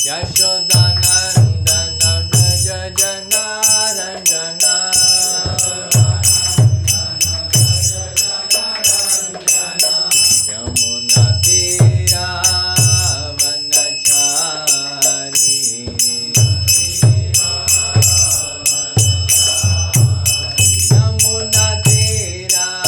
यशोदानन्दन व्रज जनारञ्जना यमुना तीरावनचारी यमुना तीरावनचारी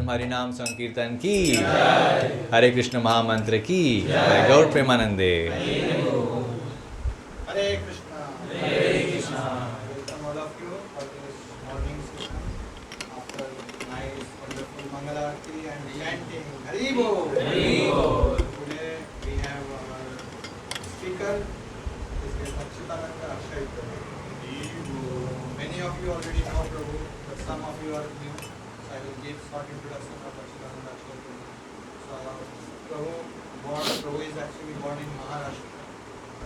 धर्म हरिनाम संकीर्तन की, हरे कृष्ण महामंत्र की, गौर प्रेमानंदे। Hare Krishna. Welcome all of you for this morning session after nice wonderful Mangalarti and chanting Hari Bol. Today we have our speaker, this is Akshitananda Akshay Prabhu. Many of you already know Prabhu, but some of you are new. So I will give short introduction of Akshitananda Akshay Prabhu. So Prabhu is actually born in Maharashtra.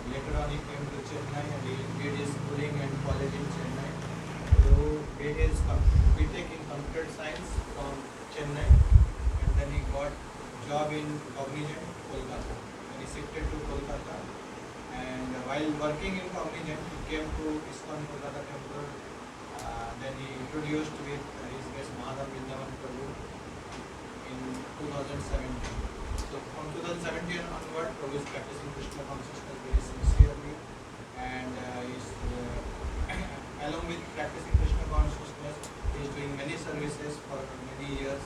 Later on he came to Chennai and he did his schooling and college in Chennai. So he did his BTech in computer science from Chennai and then he got job in Cognizant, Kolkata. And he shifted to Kolkata and while working in Cognizant he came to ISKCON Kolkata temple. Then he introduced with his guest Madhav Vrindavan Prabhu in 2017. So from 2017 onward, Prabhu is practicing Krishna consciousness very sincerely and along with practicing Krishna consciousness, he is doing many services for many years.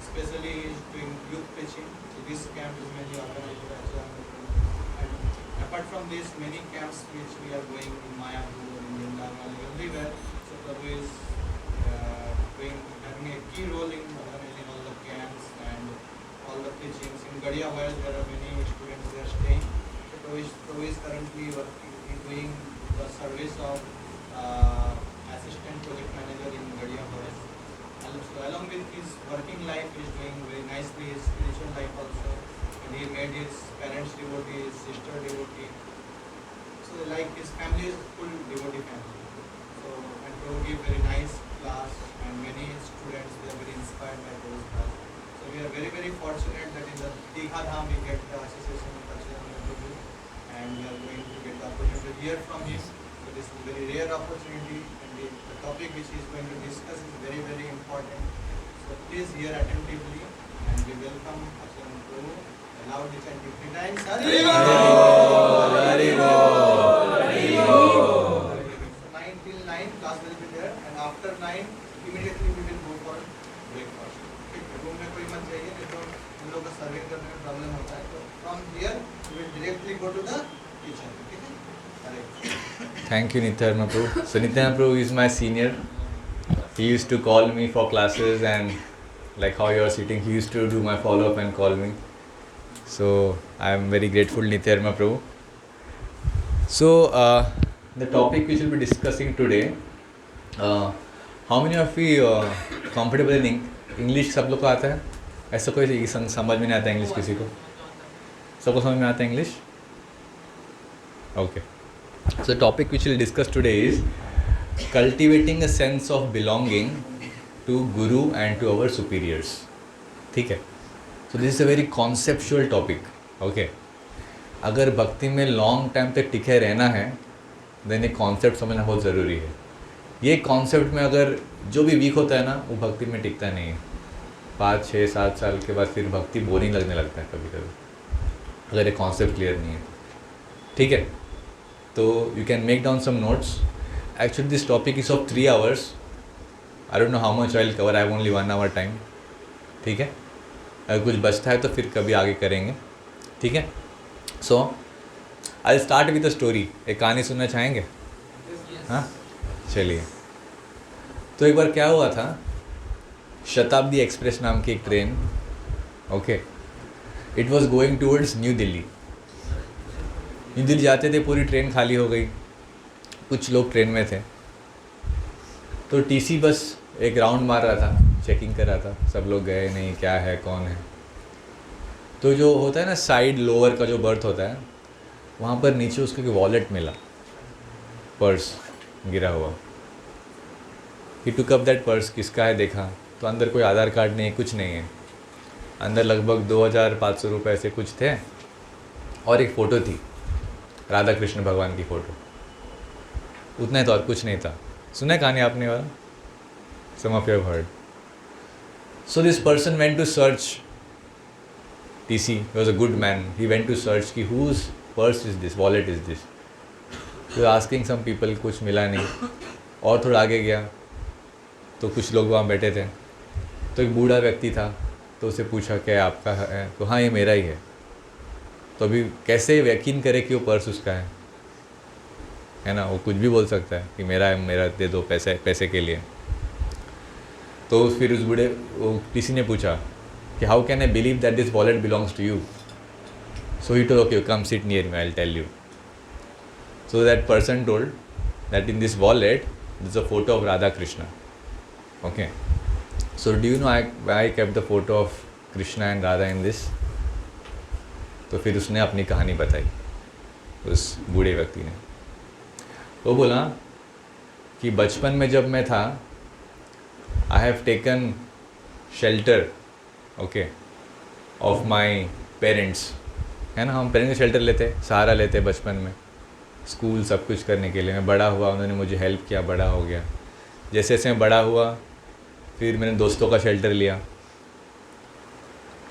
Especially he is doing youth preaching. So this camp is mainly organized by Achyuta Prabhu. And apart from this, many camps which we are going in Mayapur, in Vrindavan, everywhere. So Prabhu is having a key role in organizing all the camps and all the teachings. In Gadia while there are many students who are staying. So Prabhu is currently doing the service of assistant project manager in Gadia Forest. So along with his working life, he is doing very nicely his spiritual life also. And he made his parents devotee, his sister devotee. So like his family is full devotee family. So and Prabhu give very nice class and many students they are very inspired by Prabhu's class. So we are very very fortunate that in the Digha Dham we get the association of Achyuta Prabhu and we are going to get the opportunity to hear from him. So this is a very rare opportunity and the topic which he is going to discuss is very very important. So please hear attentively and we welcome Achyuta Prabhu. Loudly chanting 3 times. Hari Bol! Hari Bol! Hari Bol! So 9 till 9 class will be there and after 9 immediately we will go for breakfast. Room में कोई मत जाइए नहीं तो हम लोग को serving करने में प्रॉब्लम होता है तो from here we will directly go to the kitchen ठीक है अरे Thank you, Nityananda Prabhu. So Nityananda Prabhu is my senior. He used to call me for classes and like how you are sitting, he used to do my follow-up and call me. So I am very grateful, Nityananda Prabhu. So the topic we shall be discussing today, how many of you comfortable in English? सब लोग को आता है? ऐसा कोई समझ में नहीं आता इंग्लिश किसी को? सबको समझ में आता है English? Okay. So the topic which we'll discuss today is cultivating a sense of belonging to Guru and to our superiors. ठीक है? So this is a very conceptual topic. Okay. अगर भक्ति में लॉन्ग टाइम तक टिके रहना है then ये कॉन्सेप्ट समझना बहुत ज़रूरी है. ये कॉन्सेप्ट में अगर जो भी वीक होता है ना वो भक्ति में टिकता नहीं है. 5, 6, 7 साल के बाद फिर भक्ति बोरिंग लगने लगता है कभी कभी अगर ये कॉन्सेप्ट क्लियर नहीं है. ठीक है, तो you can make down some notes. Actually this topic is of 3 hours. I don't know how much I will cover. I have only 1 hour time. ठीक है, अगर कुछ बचता है तो फिर कभी आगे करेंगे. ठीक है, so I start with a story. एक कहानी सुनना चाहेंगे? हाँ, चलिए. तो एक बार क्या हुआ था, शताब्दी एक्सप्रेस नाम की एक train, okay, it was going towards new Delhi. New Delhi जाते थे, पूरी ट्रेन खाली हो गई, कुछ लोग ट्रेन में थे. तो टीसी बस एक राउंड मार रहा था, चेकिंग कर रहा था, सब लोग गए नहीं, क्या है कौन है. तो जो होता है ना साइड लोअर का जो बर्थ होता है वहाँ पर नीचे उसको एक वॉलेट मिला, पर्स गिरा हुआ. ही टुक अप दैट पर्स. किसका है देखा तो अंदर कोई आधार कार्ड नहीं है, कुछ नहीं है. अंदर लगभग 2500 रुपये से कुछ थे और एक फ़ोटो थी, राधा कृष्ण भगवान की फ़ोटो. उतना ही तो और कुछ नहीं था. सुना है कहानी आपने वाला? Some of you have heard. So this person went to search. TC, he was a good man. He went to search कि whose purse is this, wallet is this. He was asking some people, कुछ मिला नहीं. और थोड़ा आगे गया तो कुछ लोग वहाँ बैठे थे. तो एक बूढ़ा व्यक्ति था, तो उसे पूछा क्या आपका है, तो हाँ ये मेरा ही है। तो अभी कैसे यकीन करे कि वो पर्स उसका है ना, वो कुछ भी बोल सकता है कि मेरा है, मेरा दे दो पैसे के लिए। तो फिर उस बूढ़े वो किसी ने पूछा कि how can I believe that this wallet belongs to you. So he told okay come sit near me, I will tell you. So that person told that in this wallet this a photo of Radha Krishna. Okay, so do you know I kept the photo of Krishna and Radha in this. तो फिर उसने अपनी कहानी बताई उस बूढ़े व्यक्ति ने। वो बोला कि बचपन में जब मैं था, I have taken shelter okay of my parents, है ना, हम पेरेंट्स का शेल्टर लेते, सहारा लेते बचपन में, स्कूल सब कुछ करने के लिए। मैं बड़ा हुआ, उन्होंने मुझे हेल्प किया, बड़ा हो गया। जैसे जैसे मैं बड़ा हुआ फिर मैंने दोस्तों का शेल्टर लिया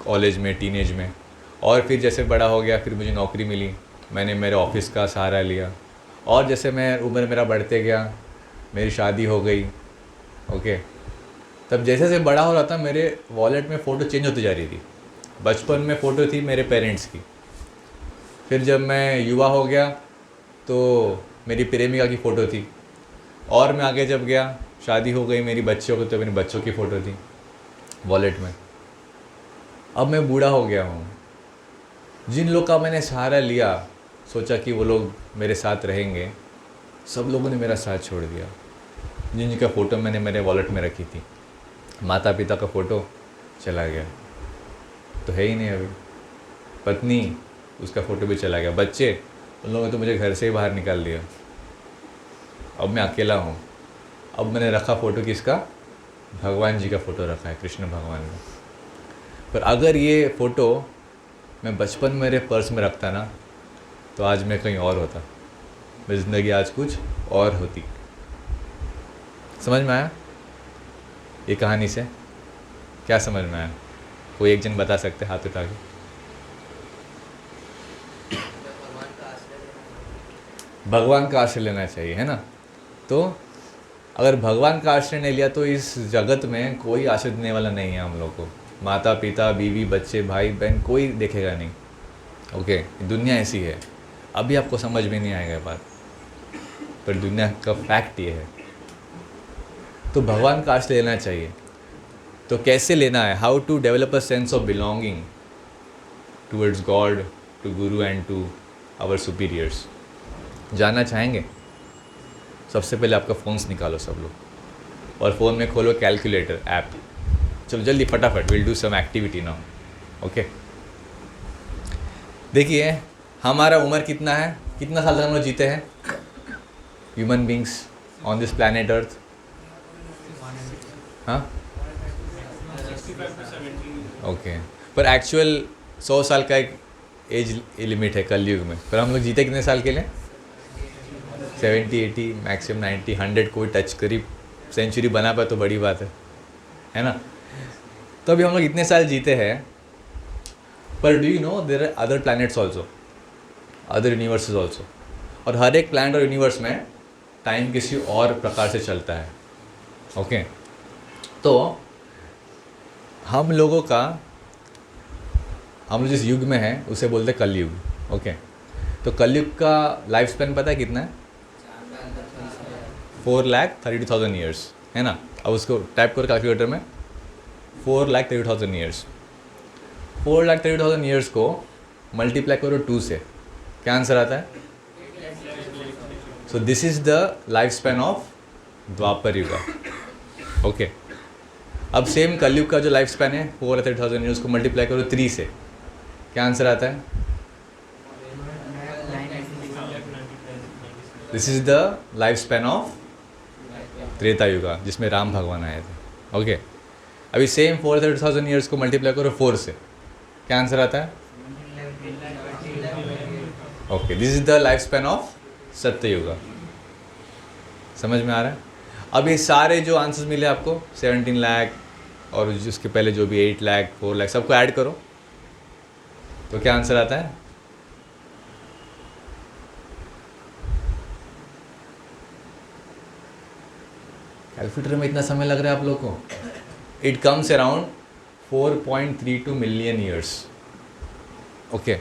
कॉलेज में, टीनेज में, और फिर जैसे बड़ा हो गया फिर मुझे नौकरी मिली, मैंने मेरे ऑफिस का सहारा लिया। और जैसे मैं उम्र मेरा बढ़ते गया, मेरी शादी हो गई ओके। तब जैसे जैसे बड़ा हो रहा था मेरे वॉलेट में फ़ोटो चेंज होती जा रही थी। बचपन में फ़ोटो थी मेरे पेरेंट्स की, फिर जब मैं युवा हो गया तो मेरी प्रेमिका की फ़ोटो थी, और मैं आगे जब गया शादी हो गई मेरी, बच्चों को तो मेरे बच्चों की फ़ोटो थी वॉलेट में। अब मैं बूढ़ा हो गया हूँ, जिन लोग का मैंने सहारा लिया, सोचा कि वो लोग मेरे साथ रहेंगे, सब लोगों ने मेरा साथ छोड़ दिया। जिनका फ़ोटो मैंने मेरे वॉलेट में रखी थी, माता पिता का फ़ोटो चला गया, तो है ही नहीं अभी। पत्नी, उसका फ़ोटो भी चला गया। बच्चे, उन लोगों ने तो मुझे घर से ही बाहर निकाल दिया। अब मैं अकेला हूँ। अब मैंने रखा फ़ोटो किसका, भगवान जी का फ़ोटो रखा है, कृष्ण भगवान का। पर अगर ये फ़ोटो मैं बचपन में मेरे पर्स में रखता ना, तो आज मैं कहीं और होता, मेरी ज़िंदगी आज कुछ और होती। समझ में आया ये कहानी से? क्या समझ में आया? कोई एक जन बता सकते हाथ उठा के? भगवान का आश्रय लेना चाहिए, है ना। तो अगर भगवान का आश्रय नहीं लिया तो इस जगत में कोई आश्रय देने वाला नहीं है हम लोग को। माता पिता, बीवी, बच्चे, भाई बहन, कोई देखेगा नहीं। ओके, दुनिया ऐसी है। अभी आपको समझ में नहीं आएगा बात, पर दुनिया का फैक्ट ये है। तो भगवान का आश्रय लेना चाहिए। तो कैसे लेना है? How to develop a sense of belonging towards God, to guru and to our superiors. जानना चाहेंगे? सबसे पहले आपका फ़ोन्स निकालो सब लोग, और फ़ोन में खोलो कैलकुलेटर ऐप। चलो जल्दी फटाफट, will do some activity now. Okay, देखिए हमारा उम्र कितना है, कितना साल तक हम लोग जीते हैं human beings on this planet earth? हाँ ओके, पर एक्चुअल 100 साल का एक एज लिमिट है कलयुग में, पर हम लोग जीते कितने साल के लिए? 70, 80, मैक्सिमम 90, 100, कोई टच करीब सेंचुरी बना पाए तो बड़ी बात है ना। तो अभी हम लोग इतने साल जीते हैं, पर do you know there are other planets also, other universes also, और हर एक प्लैनेट और यूनिवर्स में टाइम किसी और प्रकार से चलता है। ओके, तो हम लोग जिस युग में हैं उसे बोलते हैं कलयुग। ओके, तो कलयुग का लाइफ स्पैन पता है कितना है? 4,32,000 ईयर्स, है ना। अब उसको टाइप करो कैलकुलेटर में, 4,32,000 ईयर्स। 4,32,000 ईयर्स को मल्टीप्लाई करो 2 से, क्या आंसर आता है? So this is the life span of Dwapar Yug. Okay, अब सेम कलयुग का जो लाइफ स्पैन है 4,32,000 ईयर्स को मल्टीप्लाई करो 3 से, क्या आंसर आता है? This is the life span of Treta Yuga, जिसमें राम भगवान आए थे। ओके, अभी सेम 4,32,000 ईयर्स को मल्टीप्लाई करो 4 से, क्या आंसर आता है? Okay, this is the life span of Satyayuga. समझ में आ रहा है? अब ये सारे जो आंसर्स मिले आपको 17 लाख और जिसके पहले जो भी 8 लाख, 4 लाख, सबको ऐड करो तो क्या आंसर आता है? कैलकुलेटर में इतना समय लग रहा है आप लोग को? It comes around 4.32 million years. Okay,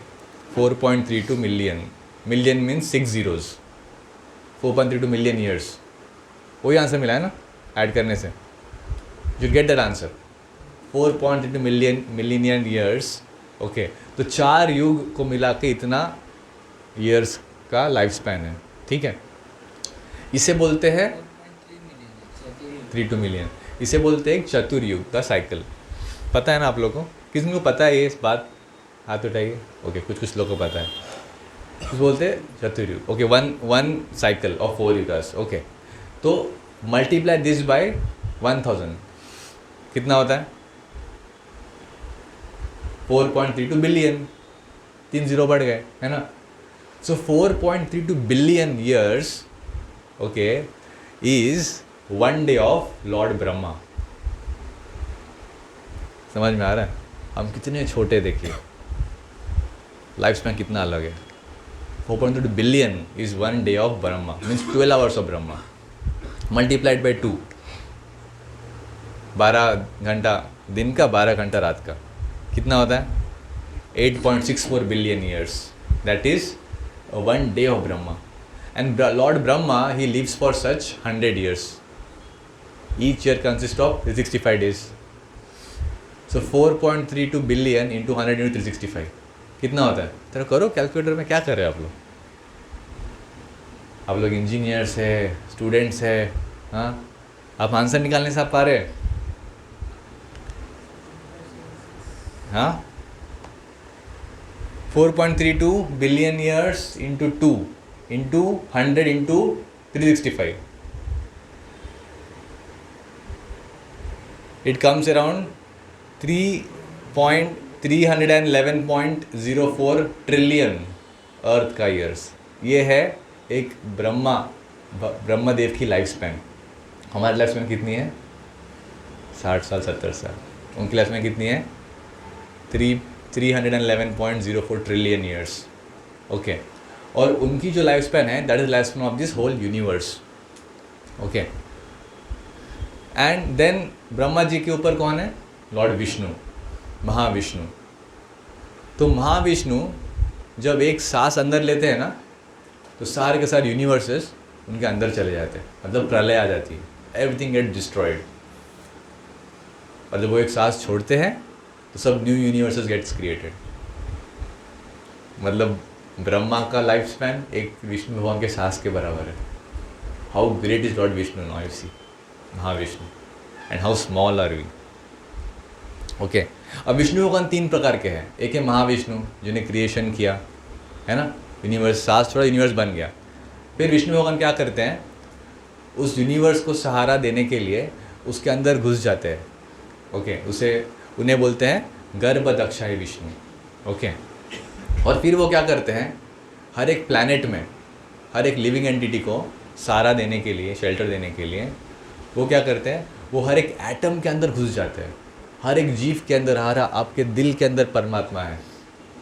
4.32 million. Million means 6 zeros. 4.32 million years. वही आंसर मिला है ना ऐड करने से. You get that answer. 4.32 million years. Okay, तो 4 युग को मिला के इतना years का लाइफ स्पैन है. ठीक है, इसे बोलते हैं 32 मिलियन. इसे बोलते हैं एक चतुर्युग का साइकिल. पता है ना आप लोगों को? किसी को पता है ये इस बात? हाथ उठाइए. ओके, कुछ लोगों को पता है. कुछ बोलते हैं Chaturyug. Okay, one cycle of 4 yugas. Okay, तो मल्टीप्लाई दिस बाय 1000 कितना होता है? 4.32 बिलियन. 3 जीरो बढ़ गए, है ना? सो 4.32 billion years, okay, is 1 day of Lord Brahma. समझ में आ रहा है? हम कितने छोटे, देखिए लाइफ स्पैन कितना अलग है. 4.32 billion is 1 day of Brahma, means 12 hours of Brahma. Multiplied by 2, 12 घंटा दिन का, 12 घंटा रात का, कितना होता है? 8.64 billion years. That is 1 day of Brahma. And lord Brahma, he lives for such 100 years. Each year consist of 365 days. So 4.32 billion into 100 into 365 कितना होता है? तेरा करो कैलकुलेटर में. क्या कर रहे हैं आप लोग इंजीनियर्स है, स्टूडेंट्स है, हाँ? आप आंसर निकालने से आप पा रहे? हाँ, 4.32 billion years into 2 into 100 into 365. It comes around 311.04 trillion earth का ईयर्स. ये है एक ब्रह्मदेव की लाइफ स्पैन. हमारी लाइफ स्पैन कितनी है? 60 साल, 70 साल. उनकी लाइफ स्पैन कितनी है? 311.04 ट्रिलियन ईयर्स. ओके, और उनकी जो लाइफ स्पैन है, that is life span of this whole universe. Okay, and then Brahma ji के ऊपर कौन है? लॉर्ड विष्णु, महाविष्णु. तो महाविष्णु जब एक सांस अंदर लेते हैं ना, तो सारे के सारे यूनिवर्सेस उनके अंदर चले जाते हैं. मतलब प्रलय आ जाती है, एवरीथिंग गेट डिस्ट्रॉयड. और जब वो एक सांस छोड़ते हैं तो सब न्यू यूनिवर्सेस गेट्स क्रिएटेड. मतलब ब्रह्मा का लाइफ स्पैन एक विष्णु भगवान के सांस के बराबर है. How great is lord Vishnu, now you see Mahavishnu, and how small are we. Okay, अब विष्णु भगवान 3 प्रकार के हैं. एक है महाविष्णु जिन्हें क्रिएशन किया, है ना, यूनिवर्स, सांस छोड़ा यूनिवर्स बन गया. फिर विष्णु भगवान क्या करते हैं? उस यूनिवर्स को सहारा देने के लिए उसके अंदर घुस जाते हैं. ओके, उन्हें बोलते हैं गर्भदक्षाई विष्णु. ओके, और फिर वो क्या करते हैं? हर एक प्लैनेट में हर एक लिविंग एंटिटी को सहारा देने के लिए, शेल्टर देने के लिए वो क्या करते हैं? वो हर एक एटम के अंदर घुस जाते हैं. हर एक जीव के अंदर, आपके दिल के अंदर परमात्मा है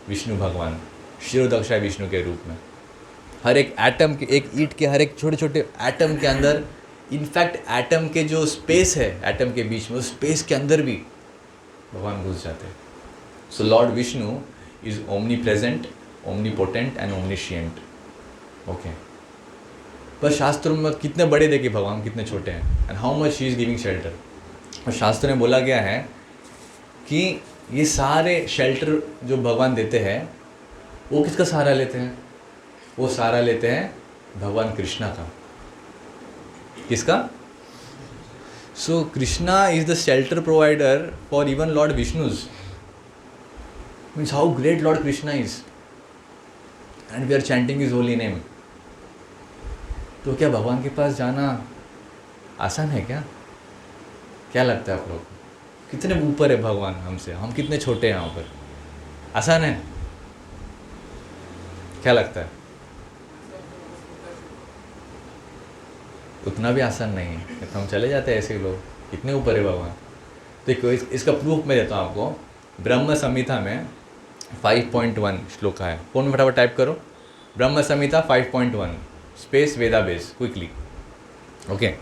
विष्णु भगवान, शिरोदक्षाय विष्णु के रूप में. हर एक एटम के, एक ईंट के हर एक छोटे छोटे एटम के अंदर, इनफैक्ट एटम के जो स्पेस है एटम के बीच में, उस स्पेस के अंदर भी भगवान घुस जाते हैं. So lord Vishnu is omnipresent, omnipotent and omniscient. Okay, पर शास्त्रों में कितने बड़े देखे भगवान, कितने छोटे हैं, and how much he is giving shelter. और शास्त्र में बोला गया है कि ये सारे शेल्टर जो भगवान देते हैं वो किसका सहारा लेते हैं? वो सहारा लेते हैं भगवान कृष्णा का. किसका? So Krishna is the shelter provider for even lord Vishnus. Means how great lord Krishna is, and we are chanting his holy name. तो क्या भगवान के पास जाना आसान है क्या? क्या लगता है आप लोग को? कितने ऊपर है भगवान हमसे, हम कितने छोटे हैं यहाँ पर? आसान है? क्या लगता है? उतना भी आसान नहीं है. तो हम चले जाते हैं ऐसे लोग, कितने ऊपर है भगवान. देखो इसका प्रूफ मैं देता हूँ आपको. ब्रह्म संहिता में 5.1 श्लोक है. फोन में फटाफट टाइप करो ब्रह्म संहिता 5.1 स्पेस वेदा बेस क्विकली. ओके,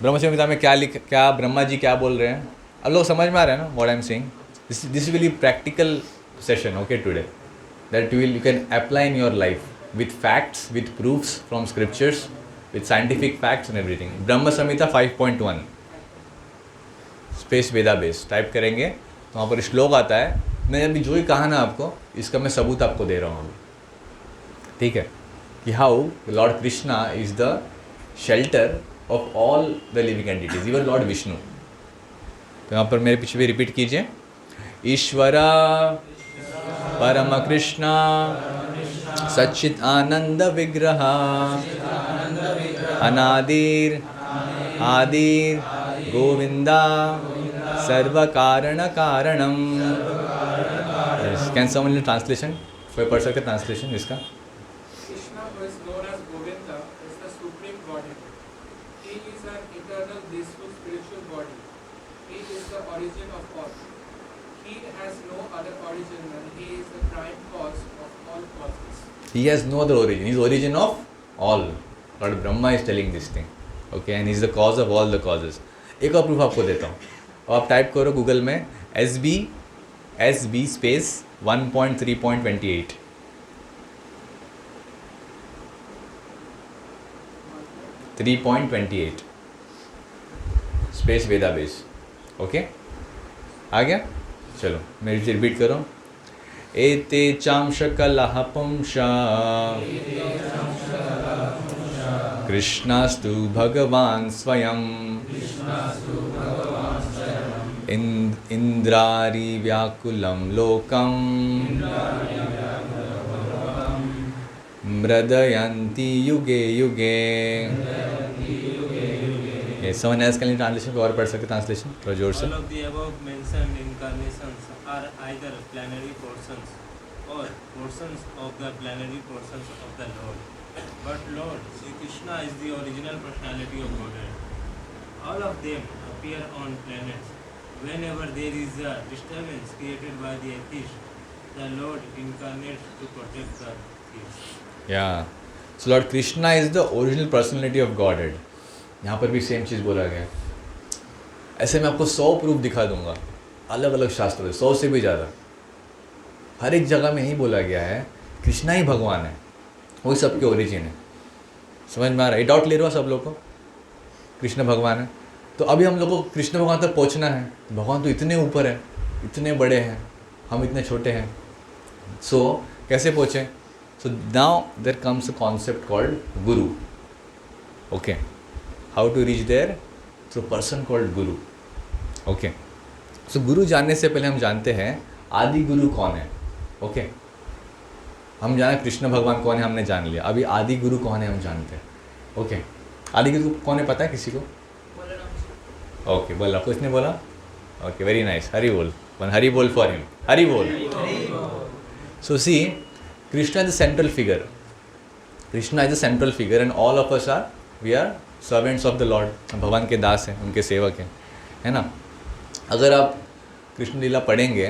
ब्रह्म संहिता में क्या ब्रह्मा जी क्या बोल रहे हैं, अब लोग समझ में आ रहा है ना what I am saying. This will be practical session okay today, that you can apply in your life with facts, with proofs from scriptures, with scientific facts and everything. Brahma Samhita 5.1 space Veda base type करेंगे तो वहाँ पर श्लोक आता है. मैं अभी जो ही कहा ना आपको, इसका मैं सबूत आपको दे रहा हूँ अभी, ठीक है, कि how Lord Krishna is the shelter of all the living entities, even Lord Vishnu. तो यहाँ पर मेरे पीछे भी रिपीट कीजिए. ईश्वरा परम कृष्णा सच्चित आनंद विग्रह अनादिर आदिर गोविंदा सर्व कारण कारणम. कैन समवन ट्रांसलेशन, कोई पढ़ सकते ट्रांसलेशन इसका? Krishna, who is known as Govinda, is the supreme Godhead. He is an eternal, blissful, spiritual body. He is the origin of all. He has no other origin than he is the prime cause of all causes. He has no other origin. He is origin of all. Lord Brahma is telling this thing. Okay, and he is the cause of all the causes. एक और proof आपको देता हूँ. और आप type करो Google में SB space 1.3.28. Space वेदा base. Okay, आ गया. चलो मेरे से रिपीट करो. एते चांशकलः पुंसा कृष्णास्तु भगवान् स्वयं इंद्रारी व्याकुलं लोकं मृदयन्ति युगे युगे. Someone else can translation, और पढ़ सकते ट्रांसलेशन थोड़ा जोर से. All of the above mentioned incarnations are either planetary portions or portions of the planetary portions of the Lord. But Lord Sri Krishna is the original personality of Godhead. All of them appear on planets. Whenever there is a disturbance created by the atheist, the Lord incarnates to protect the atheist. Yeah. So Lord Krishna is the original personality of Godhead. यहाँ पर भी same चीज़ बोला गया. ऐसे मैं आपको 100 proof दिखा दूंगा अलग अलग शास्त्रों से, 100 से भी ज़्यादा. हर एक जगह में यही बोला गया है कृष्णा ही भगवान है, वही सबके ओरिजिन है. समझ में आ रहा है? डाउट ले रहा हो सब लोग को कृष्ण भगवान है. तो अभी हम लोग को कृष्ण भगवान तक पहुँचना है. भगवान तो इतने ऊपर है, इतने बड़े हैं, हम इतने छोटे हैं. सो कैसे पहुँचें? So now there comes a concept called guru. Okay, how to reach there? through a person called guru. okay, so गुरु जानने से पहले हम जानते हैं आदि गुरु कौन है. ओके, हम जाना कृष्ण भगवान कौन है हमने जान लिया. अभी आदि गुरु कौन है हम जानते हैं. ओके, आदि गुरु कौन है पता है किसी को? ओके, बोला किसने बोला? Okay, very nice. हरि बोल. वन हरि बोल फॉर हिम. हरि बोल. So see, Krishna is the central figure. Krishna is the central figure and all of us are we are servants of the lord. भगवान के दास हैं, उनके सेवक हैं, है ना. अगर आप कृष्ण लीला पढ़ेंगे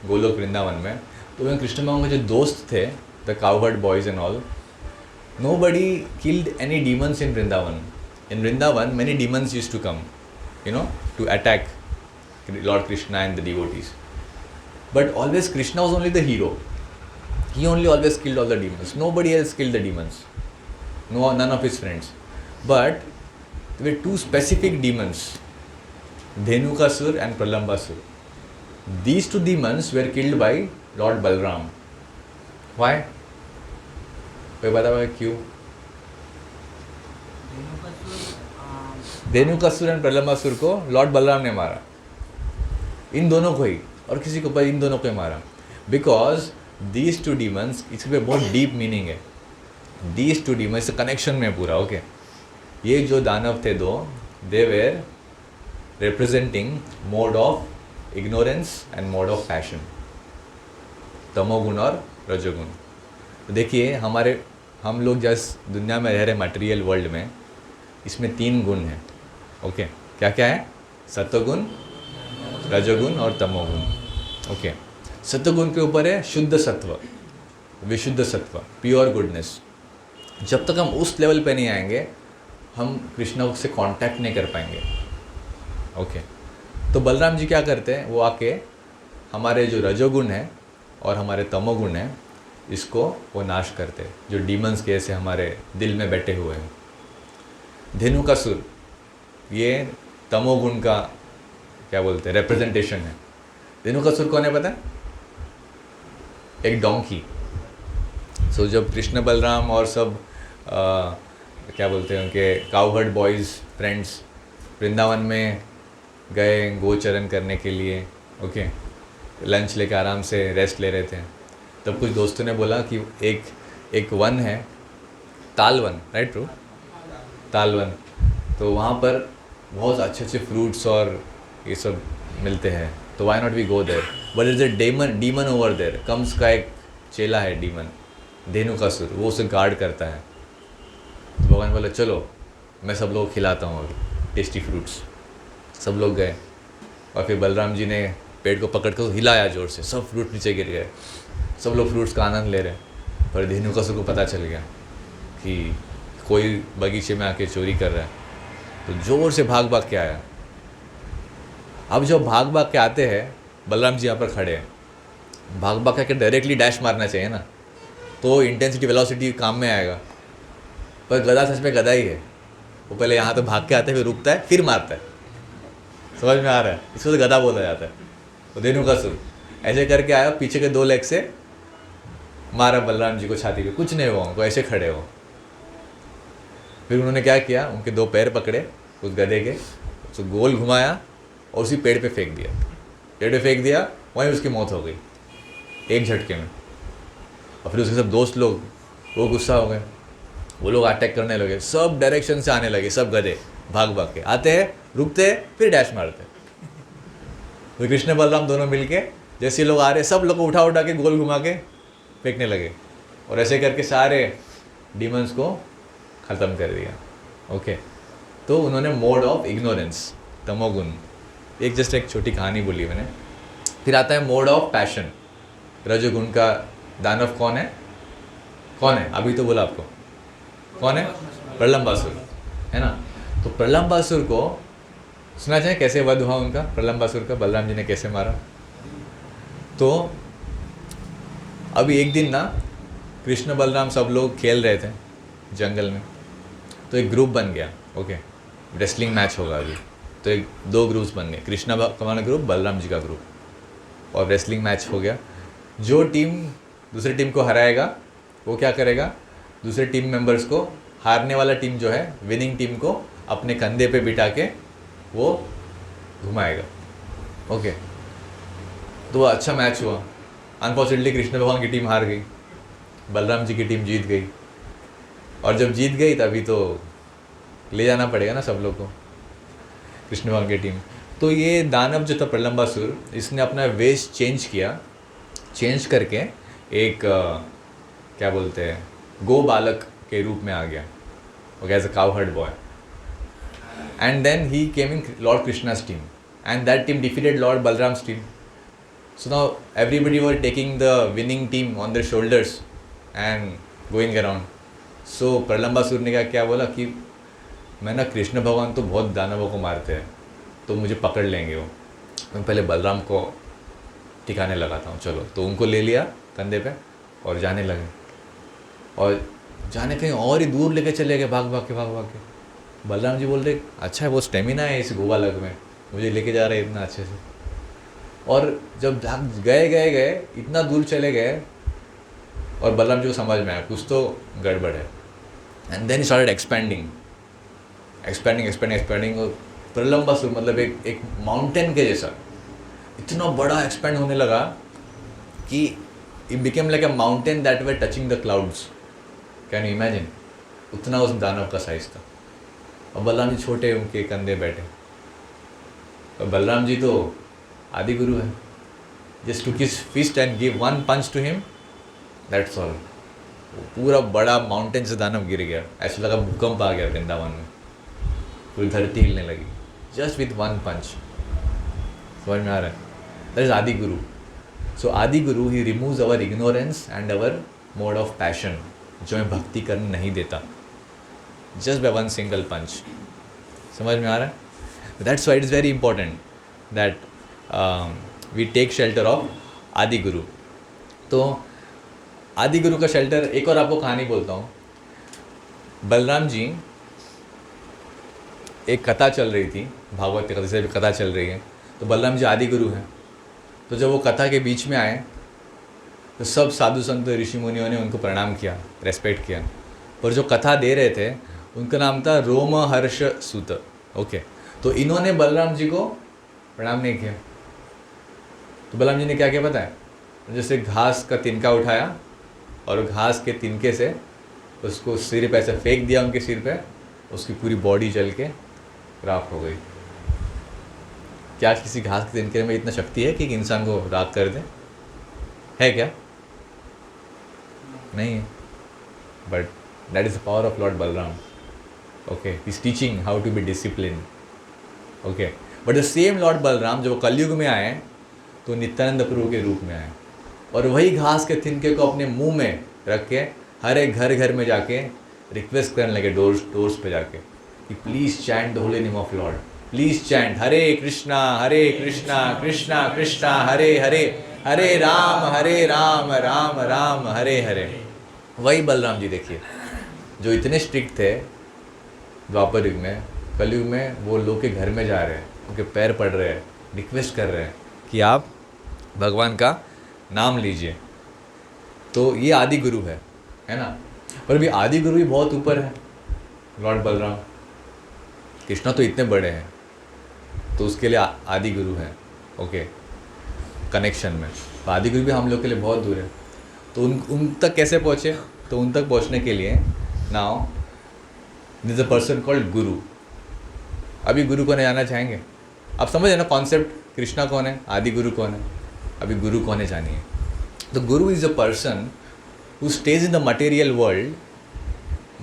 गोलोक वृंदावन में, तो वे कृष्ण भगवान के जो दोस्त थे, the cowherd boys and all, nobody killed any demons in Vrindavan. In Vrindavan, many demons used to come, to attack Lord Krishna and the devotees. But always Krishna was only the hero. He only always killed all the demons. Nobody else killed the demons. No, none of his friends. But there were two specific demons, Dhenukasur and Pralambasur. These two demons were killed by Lord Balram. Why? कोई बताओ क्यों? Dhenukasur and Pralambasura को Lord Balram ने मारा. इन दोनों को ही, और किसी को पर इन दोनों को ही मारा. बिकॉज दीज टू डीमंस, इसमें बहुत डीप मीनिंग है. दीज टू डीमंस कनेक्शन में पूरा. ओके, ये जो दानव थे दो, they were representing mode of ignorance and mode of passion, तमोगुण और रजोगुण. तो देखिए हम लोग जैसे दुनिया में रह रहे मटेरियल वर्ल्ड में, इसमें 3 गुण हैं. ओके, क्या क्या है? सत्वगुण, रजोगुण और तमोगुण. ओके, सत्वगुण के ऊपर है शुद्ध सत्व, विशुद्ध सत्व, प्योर गुडनेस. जब तक हम उस लेवल पे नहीं आएंगे, हम कृष्णा से कांटेक्ट नहीं कर पाएंगे। ओके, तो बलराम जी क्या करते हैं, वो आके हमारे जो रजोगुण है और हमारे तमोगुण है, इसको वो नाश करते हैं, जो डीमंस के ऐसे हमारे दिल में बैठे हुए हैं। धेनुकासुर ये तमोगुण का क्या बोलते हैं रिप्रेजेंटेशन है। धेनुकासुर कौन है पता है? एक डोंकी। सो जब कृष्ण बलराम और सब क्या बोलते हैं उनके काउहर्ड बॉयज़ फ्रेंड्स वृंदावन में गए गोचरण करने के लिए, ओके, लंच लेकर आराम से रेस्ट ले रहे थे, तब कुछ दोस्तों ने बोला कि एक वन है तालवन, राइट ट्रू, तालवन, तो वहाँ पर बहुत अच्छे अच्छे फ्रूट्स और ये सब मिलते हैं, तो why not we go there, but is a demon over there comes. का एक चेला है डीमन धेनुकासुर, वो उसे गार्ड करता है। तो भगवान बोले चलो मैं सब लोग खिलाता हूँ अभी टेस्टी फ्रूट्स। सब लोग गए और फिर बलराम जी ने पेड़ को पकड़ कर हिलाया जोर से, सब फ्रूट नीचे गिर गए। सब लोग फ्रूट्स का आनंद ले रहे, पर धेनुकासुर को पता चल गया कि कोई बगीचे में आके चोरी कर रहा है, तो जोर से भाग भाग के आया। अब जब भाग भाग के आते हैं, बलराम जी यहाँ पर खड़े हैं, भाग भाग के डायरेक्टली डैश मारना चाहिए ना, तो इंटेंसिटी वेलोसिटी काम में आएगा, पर गधा सच में गधा ही है। वो पहले यहाँ तो भाग के आता है, फिर रुकता है, फिर मारता है। समझ में आ रहा है? इसको तो गधा बोला जाता है। तो धेनुकासुर ऐसे करके आया, पीछे के 2 लेग से मारा बलराम जी को छाती पे, कुछ नहीं हुआ उनको, ऐसे खड़े हो। फिर उन्होंने क्या किया, उनके 2 पैर पकड़े उस गधे के, उसको गोल घुमाया और उसी पेड़ पे फेंक दिया। पेड़ पे फेंक दिया, वहीं उसकी मौत हो गई एक झटके में। और फिर उसके सब दोस्त लोग वो गुस्सा हो गए, वो लोग अटैक करने लगे, सब डायरेक्शन से आने लगे, सब गधे भाग भाग के आते हैं, रुकते हैं, फिर डैश मारते हैं। तो कृष्ण बलराम दोनों मिलके जैसे लोग आ रहे, सब लोग को उठा उठा के गोल घुमा के फेंकने लगे, और ऐसे करके सारे डीमंस को ख़त्म कर दिया। ओके, तो उन्होंने मोड ऑफ इग्नोरेंस, तमोगुण, एक छोटी कहानी बोली मैंने। फिर आता है मोड ऑफ पैशन, रजोगुण का दानव कौन है? अभी तो बोला आपको कौन है? प्रलंबासुर, है ना। तो प्रलंबासुर को सुना चाहिए कैसे वध हुआ उनका, प्रलंबासुर का, बलराम जी ने कैसे मारा। तो अभी एक दिन ना कृष्ण बलराम सब लोग खेल रहे थे जंगल में, तो एक ग्रुप बन गया। ओके, रेसलिंग मैच होगा अभी, तो 2 ग्रुप्स बन गए, कृष्णा का ग्रुप, बलराम जी का ग्रुप, और रेसलिंग मैच हो गया। जो टीम दूसरी टीम को हराएगा वो क्या करेगा, दूसरे टीम मेंबर्स को, हारने वाला टीम जो है विनिंग टीम को अपने कंधे पे बिठा के वो घुमाएगा। ओके, तो वो अच्छा मैच हुआ। अनफॉर्चुनेटली कृष्ण भगवान की टीम हार गई, बलराम जी की टीम जीत गई, और जब जीत गई तभी तो ले जाना पड़ेगा ना सब लोग को, कृष्ण भगवान की टीम। तो ये दानव जो था प्रलंबासुर, इसने अपना वेश चेंज किया, चेंज करके एक क्या बोलते हैं गो बालक के रूप में आ गया, okay, as a cowherd boy. And then he came in lord Krishna's team, and that team defeated lord Balram's team. So now everybody were taking the winning team on their shoulders and going around. So Pralambasura ने क्या बोला कि मैं ना, कृष्ण भगवान तो बहुत दानवों को मारते हैं, तो मुझे पकड़ लेंगे वो, मैं पहले बलराम को ठिकाने लगाता हूँ, चलो। तो उनको ले लिया कंधे पे और जाने लगे, और जाने कहीं और ही दूर लेके चले गए, भाग भाग के। बलराम जी बोल रहे अच्छा है वो स्टेमिना है इस गोवालक में, मुझे लेके जा रहे हैं इतना अच्छे से। और जब गए इतना दूर चले गए, और बलराम जी को समझ में आया कुछ तो गड़बड़ है। And then he started expanding. और प्रलंबासुर मतलब एक माउंटेन के जैसा इतना बड़ा एक्सपेंड होने लगा कि it became like a mountain that were touching the clouds. Can you imagine? उतना उस दानव का साइज था, और बलराम जी छोटे उनके कंधे बैठे। और बलराम जी तो आदि गुरु है, just took his fist and give one punch to him, that's all. पूरा बड़ा माउंटेन से दानव गिर गया, ऐसा लगा भूकंप आ गया वृंदावन में, पूरी धरती हिलने लगी जस्ट विथ वन पंच। समझ में आ रहा है? दैट इज आदि गुरु। सो आदि guru he removes our ignorance and our mode of passion, जो हमें भक्ति करने नहीं देता। just by one single punch. समझ में आ रहा है? That's why it is very important that we take shelter of आदि गुरु. तो आदि गुरु का शेल्टर, एक और आपको कहानी बोलता हूँ. बलराम जी, एक कथा चल रही थी, भागवत की कथा से कथा चल रही है, तो बलराम जी आदि गुरु हैं. तो जब वो कथा के बीच में आए तो सब साधु संत ऋषि मुनियों ने उनको प्रणाम किया, रेस्पेक्ट किया. और जो कथा दे रहे थे उनका नाम था रोमहर्ष सूत. ओके, तो इन्होंने बलराम जी को प्रणाम नहीं किया. तो बलराम जी ने क्या किया पता है? जैसे घास का तिनका उठाया और घास के तिनके से उसको सिर पे ऐसे फेंक दिया, उनके सिर पे, उसकी पूरी बॉडी जल के राख हो गई. क्या किसी घास के तिनके में इतना शक्ति है कि एक इंसान को राख कर दे? है क्या? नहीं है. But that is the power of lord Balram. Okay, he is teaching how to be discipline. Okay, but the same lord Balram जब कलयुग में आए तो नित्यानंद प्रभु के रूप में आए और वही घास के तिनके को अपने मुंह में रख के हर एक घर घर में जाके रिक्वेस्ट करने लगे, डोर्स पे जाके, कि please chant the holy name of lord, please chant Hare Krishna Krishna Krishna Hare Hare, Hare Ram Ram Ram Hare Hare. वही बलराम जी देखिए, जो इतने स्ट्रिक्ट थे द्वापर युग में, कलयुग में वो लोग के घर में जा रहे हैं, उनके पैर पड़ रहे हैं, रिक्वेस्ट कर रहे हैं कि आप भगवान का नाम लीजिए. तो ये आदि गुरु है ना. पर भी आदि गुरु भी बहुत ऊपर है. लॉर्ड बलराम, कृष्णा तो इतने बड़े हैं, तो उसके लिए आदि गुरु है. ओके, कनेक्शन में तो आदि गुरु भी हम लोग के लिए बहुत दूर है. तो उन तक कैसे पहुँचे? तो उन तक पहुँचने के लिए now this a person called गुरु. अभी गुरु को नहीं जाना चाहेंगे? आप समझे ना कॉन्सेप्ट, कृष्णा कौन है, आदि गुरु कौन है, अभी गुरु कौन है जानिए. तो गुरु is a person who stays in the material world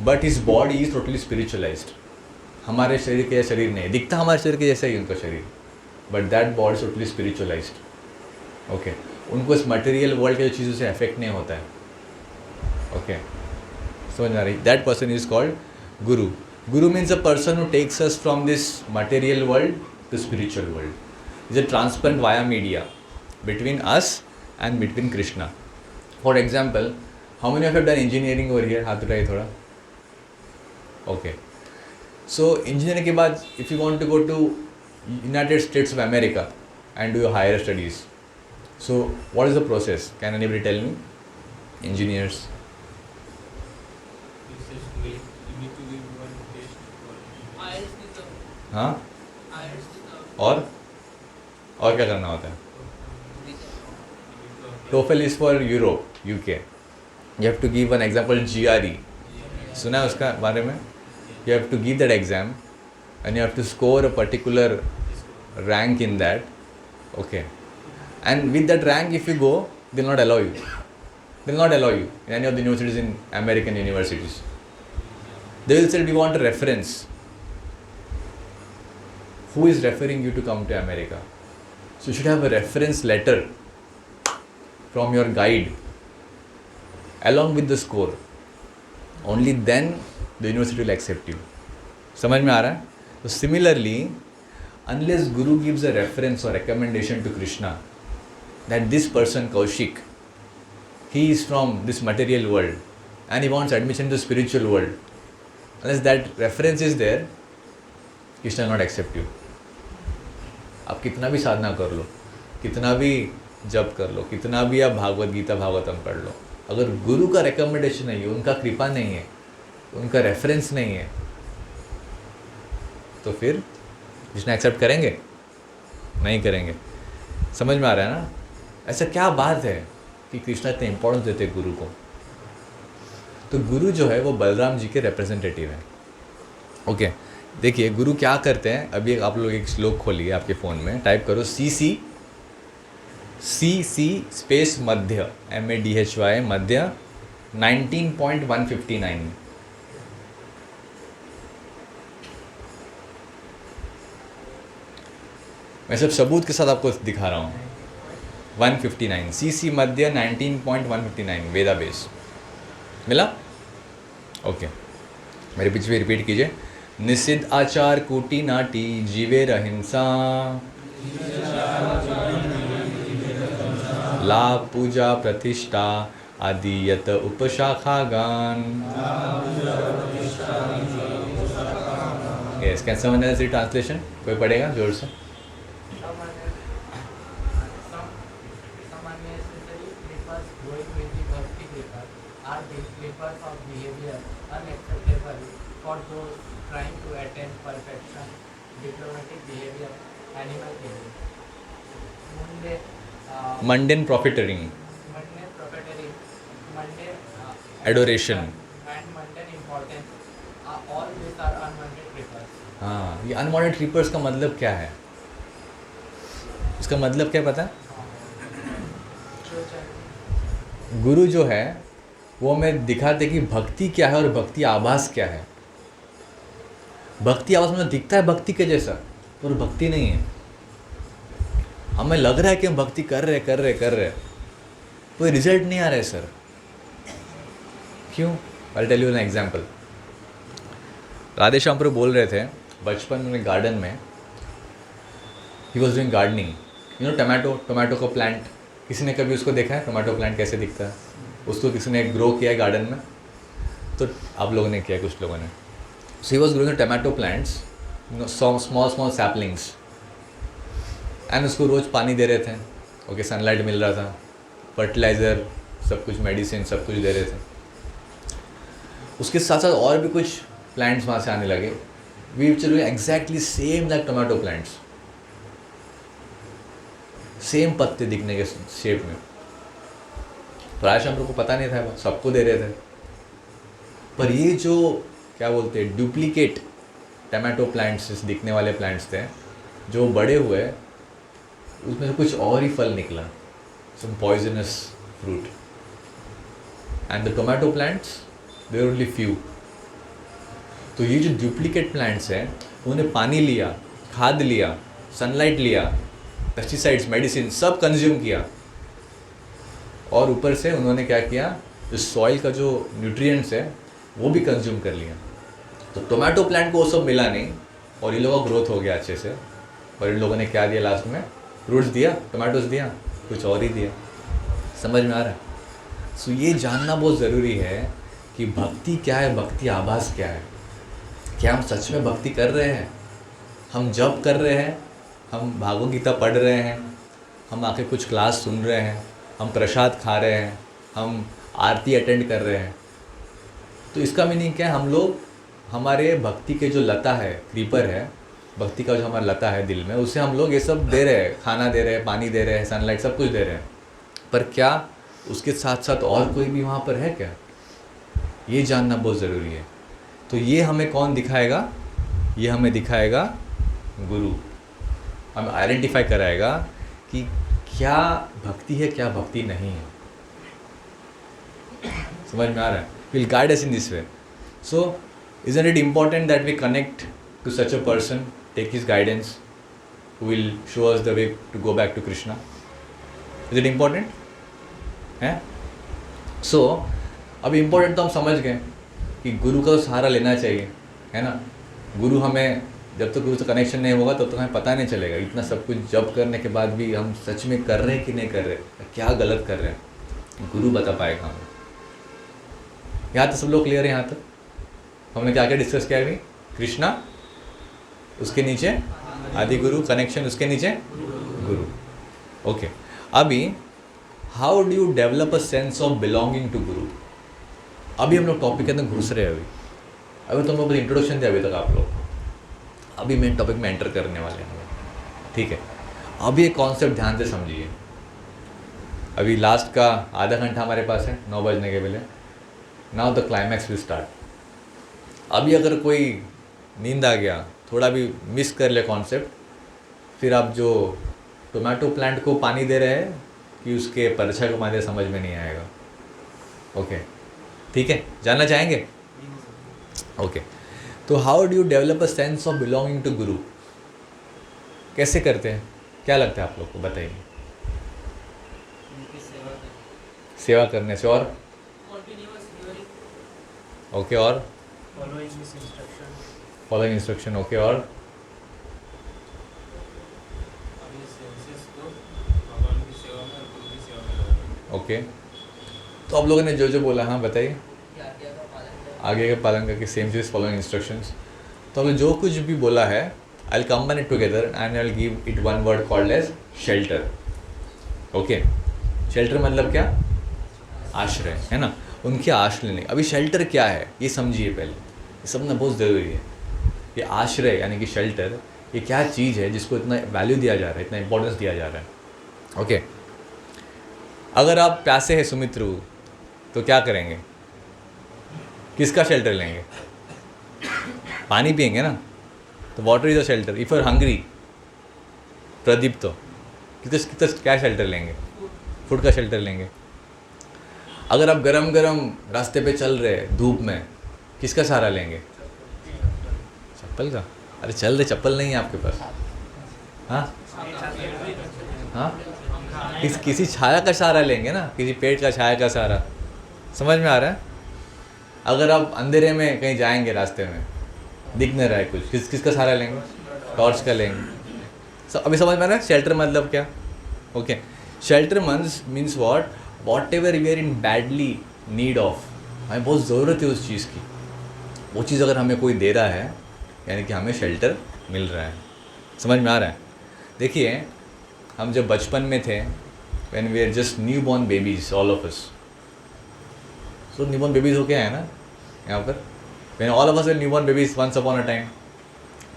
but his body is totally spiritualized. हमारे शरीर के जैसा शरीर नहीं, दिखता हमारे शरीर के जैसा ही उनका शरीर, but that body is totally spiritualized. Okay, उनको इस मटेरियल वर्ल्ड के चीज़ों से अफेक्ट नहीं होता है. ओके, समझ आ रही? That person is called guru. Guru means a person who takes us from this material world to spiritual world. Is a transparent via media between us and between Krishna. For example, how many of you have done engineering over here? हाथ उठाइए थोड़ा. Okay. So engineering के बाद if you want to go to United States of America and do your higher studies, so what is the process? Can anybody tell me? Engineers. You need to give one test. हाँ? और क्या करना होता है? TOEFL is for Europe, UK. You have to give one example, GRE. सुना है उसका बारे में? You have to give that exam and you have to score a particular rank in that. Okay. And with that rank, if you go, they will not allow you. They will not allow you in any of the universities in American universities. They will say, we want a reference. Who is referring you to come to America? So you should have a reference letter from your guide along with the score. Only then the university will accept you. समझ में आ रहा है? So similarly, unless Guru gives a reference or recommendation to Krishna that this person Kaushik, he is from this material world and he wants admission to the spiritual world, unless that reference is there, Krishna will not accept you. आप कितना भी साधना कर लो, कितना भी जप कर लो, कितना भी आप भागवत गीता भागवतम पढ़ लो, अगर गुरु का रिकमेंडेशन नहीं है, उनका कृपा नहीं है, उनका रेफरेंस नहीं है, तो फिर कृष्णा एक्सेप्ट करेंगे? नहीं करेंगे. समझ में आ रहा है ना? ऐसा क्या बात है कि कृष्णा इतने इम्पोर्टेंस देते हैं गुरु को. तो गुरु जो है वो बलराम जी के रिप्रेजेंटेटिव हैं. ओके, देखिए गुरु क्या करते हैं. अभी आप लोग एक श्लोक खोलिए आपके फ़ोन में, टाइप करो CC स्पेस मध्य MADHY मध्य 19.159. मैं सब सबूत के साथ आपको दिखा रहा हूँ. 159 CC मध्य 19.159 वेदा बेस मिला. ओके, मेरे पीछे भी रिपीट कीजिए। निषिद्ध आचार कोटि नाटी जीवे रहिंसा, लाभ पूजा प्रतिष्ठा आदि यत उपशाखागान। Yes, can someone else read translation? कोई पढ़ेगा जोर से? For those trying to attain perfection, diplomatic behavior, animal behavior, Mundane profiteering, mundane profiteering, mundane adoration. and mundane importance. All these are unwanted ripples. हाँ, ये अनवांटेड ट्रिपर्स का मतलब क्या है? इसका मतलब क्या पता है? गुरु जो है वो हमें दिखाते कि भक्ति क्या है और भक्ति आभास क्या है। भक्ति आभास में दिखता है भक्ति के जैसा, पर भक्ति नहीं है। हमें लग रहा है कि हम भक्ति कर रहे, कोई रिजल्ट नहीं आ रहा है सर। क्यों? I tell you an example. Radheshyam Prabhu बोल रहे थे बचपन में गार्डन में, he was doing gardening, you know tomato का प्लांट। किसी ने कभी उसको देखा है टोमेटो प्लांट कैसे दिखता है? उसको किसी ने ग्रो किया है गार्डन में? तो आप लोगों ने किया, कुछ लोगों ने। So he was growing tomato plants, small saplings, and उसको रोज़ पानी दे रहे थे। ओके, सनलाइट मिल रहा था, फर्टिलाइज़र, सब कुछ, मेडिसिन, सब कुछ दे रहे थे। उसके साथ साथ और भी कुछ प्लांट्स वहाँ से आने लगे। We doing exactly same like tomato plants, same पत्ते दिखने के शेप में। प्रायश हम लोग को पता नहीं था, सबको दे रहे थे। पर ये जो क्या बोलते हैं डुप्लीकेट टमाटो प्लांट्स दिखने वाले प्लांट्स थे, जो बड़े हुए उसमें से कुछ और ही फल निकला, some poisonous fruit. And the tomato plants there only few. तो ये जो डुप्लीकेट प्लांट्स हैं उन्हें पानी लिया, खाद लिया, सनलाइट लिया, पेस्टिसाइड्स, मेडिसिन सब कंज्यूम किया, और ऊपर से उन्होंने क्या किया, जो सॉइल का जो न्यूट्रिएंट्स है वो भी कंज्यूम कर लिया। तो टोमेटो प्लांट को वो सब मिला नहीं, और इन लोगों का ग्रोथ हो गया अच्छे से। और इन लोगों ने क्या दिया लास्ट में? फ्रूट्स दिया, टोमेटोज दिया, कुछ और ही दिया। समझ में आ रहा है? सो ये जानना बहुत ज़रूरी है कि भक्ति क्या है, भक्ति आभास क्या है। क्या हम सच में भक्ति कर रहे हैं? हम जप कर रहे हैं, हम भागवत गीता पढ़ रहे हैं, हम आके कुछ क्लास सुन रहे हैं, हम प्रसाद खा रहे हैं, हम आरती अटेंड कर रहे हैं। तो इसका मीनिंग क्या है? हम लोग हमारे भक्ति के जो लता है, क्रीपर है, भक्ति का जो हमारा लता है दिल में, उसे हम लोग ये सब दे रहे हैं, खाना दे रहे हैं, पानी दे रहे हैं, सनलाइट, सब कुछ दे रहे हैं। पर क्या उसके साथ साथ और कोई भी वहाँ पर है क्या? ये जानना बहुत ज़रूरी है। तो ये हमें कौन दिखाएगा? ये हमें दिखाएगा गुरु। हमें आइडेंटिफाई कराएगा कि क्या भक्ति है, क्या भक्ति नहीं है। समझ में आ रहा है? Will guide us in this way. So isn't it important that we connect to such a person, take his guidance, who will show us the way to go back to Krishna? Is it important? है? So अभी important तो हम समझ गए कि गुरु का सहारा लेना चाहिए, है ना। गुरु हमें, जब तक गुरु से कनेक्शन नहीं होगा तब तक हमें पता नहीं चलेगा। इतना सब कुछ जब करने के बाद भी हम सच में कर रहे हैं कि नहीं कर रहे, क्या गलत कर रहे हैं, गुरु बता पाएगा हमें। यहाँ तो सब लोग क्लियर है? यहाँ तक हमने क्या क्या डिस्कस किया अभी? कृष्णा, उसके नीचे आदि गुरु, कनेक्शन उसके नीचे गुरु। ओके, अभी how do you develop a sense of belonging to guru? अभी हम लोग टॉपिक के अंदर घुस रहे हैं। अभी तो हम लोग इंट्रोडक्शन दिया अभी तक आप लोग, अभी मेन टॉपिक में एंटर करने वाले हैं। ठीक है, अभी एक कॉन्सेप्ट ध्यान से समझिए। अभी लास्ट का आधा घंटा हमारे पास है, 9 बजने के पहले। Now the climax will start. अभी अगर कोई नींद आ गया, थोड़ा भी मिस कर ले कॉन्सेप्ट, फिर आप जो टोमेटो प्लांट को पानी दे रहे हैं कि उसके परछा को मारे, समझ में नहीं आएगा। ओके, ठीक है, जानना चाहेंगे? ओके, तो how do you develop a sense of belonging to guru? कैसे करते हैं? क्या लगता है आप लोग को? बताइए। सेवा करने से। और ओके, और following his instruction. Following instruction, okay, और अपने सेंसेस को भगवान की सेवा में और गुरु की सेवा में लगाना। ओके। तो आप लोगों ने जो जो बोला, हाँ बताइए। आगे का पालन करके सेम चीज़, फॉलोइंग इंस्ट्रक्शंस। तो आपने जो कुछ भी बोला है, I will combine it together and I will give it one word called as shelter. Okay, shelter मतलब क्या? आश्रय, है ना। उनके आश्रय लेने। अभी शेल्टर क्या है ये समझिए पहले, ये समझना बहुत ज़रूरी है। ये आश्रय यानी कि शेल्टर, ये क्या चीज़ है जिसको इतना वैल्यू दिया जा रहा है, इतना इंपॉर्टेंस दिया जा रहा है। ओके, अगर आप प्यासे हैं सुमित्रू, तो क्या करेंगे? किसका शेल्टर लेंगे? पानी पियेंगे ना, तो water is a shelter. If you are hungry, Pradeep, तो कितना क्या शेल्टर लेंगे? फूड का शेल्टर लेंगे। अगर आप गरम गरम रास्ते पे चल रहे धूप में, किसका सहारा लेंगे? चप्पल का। अरे चल रहे, चप्पल नहीं है आपके पास? हाँ हाँ, किसी छाया का सहारा लेंगे ना, किसी पेड़ का छाया का सहारा। समझ में आ रहा है? अगर आप अंधेरे में कहीं जाएंगे, रास्ते में दिख नहीं रहा है कुछ, किसका सहारा लेंगे? टॉर्च का लेंगे। अभी समझ में आ रहा है शेल्टर मतलब क्या? Okay, shelter means whatever we are in badly need of, हमें बहुत ज़रूरत है उस चीज़ की, वो चीज़ अगर हमें कोई दे रहा है, यानी कि हमें शेल्टर मिल रहा है। समझ में आ रहा है? देखिए, हम जब बचपन में थे, when we are just new born babies, all of us, तो न्यू बॉर्न बेबीज हो क्या है ना यहाँ पर, when all of us were new born babies once upon a time,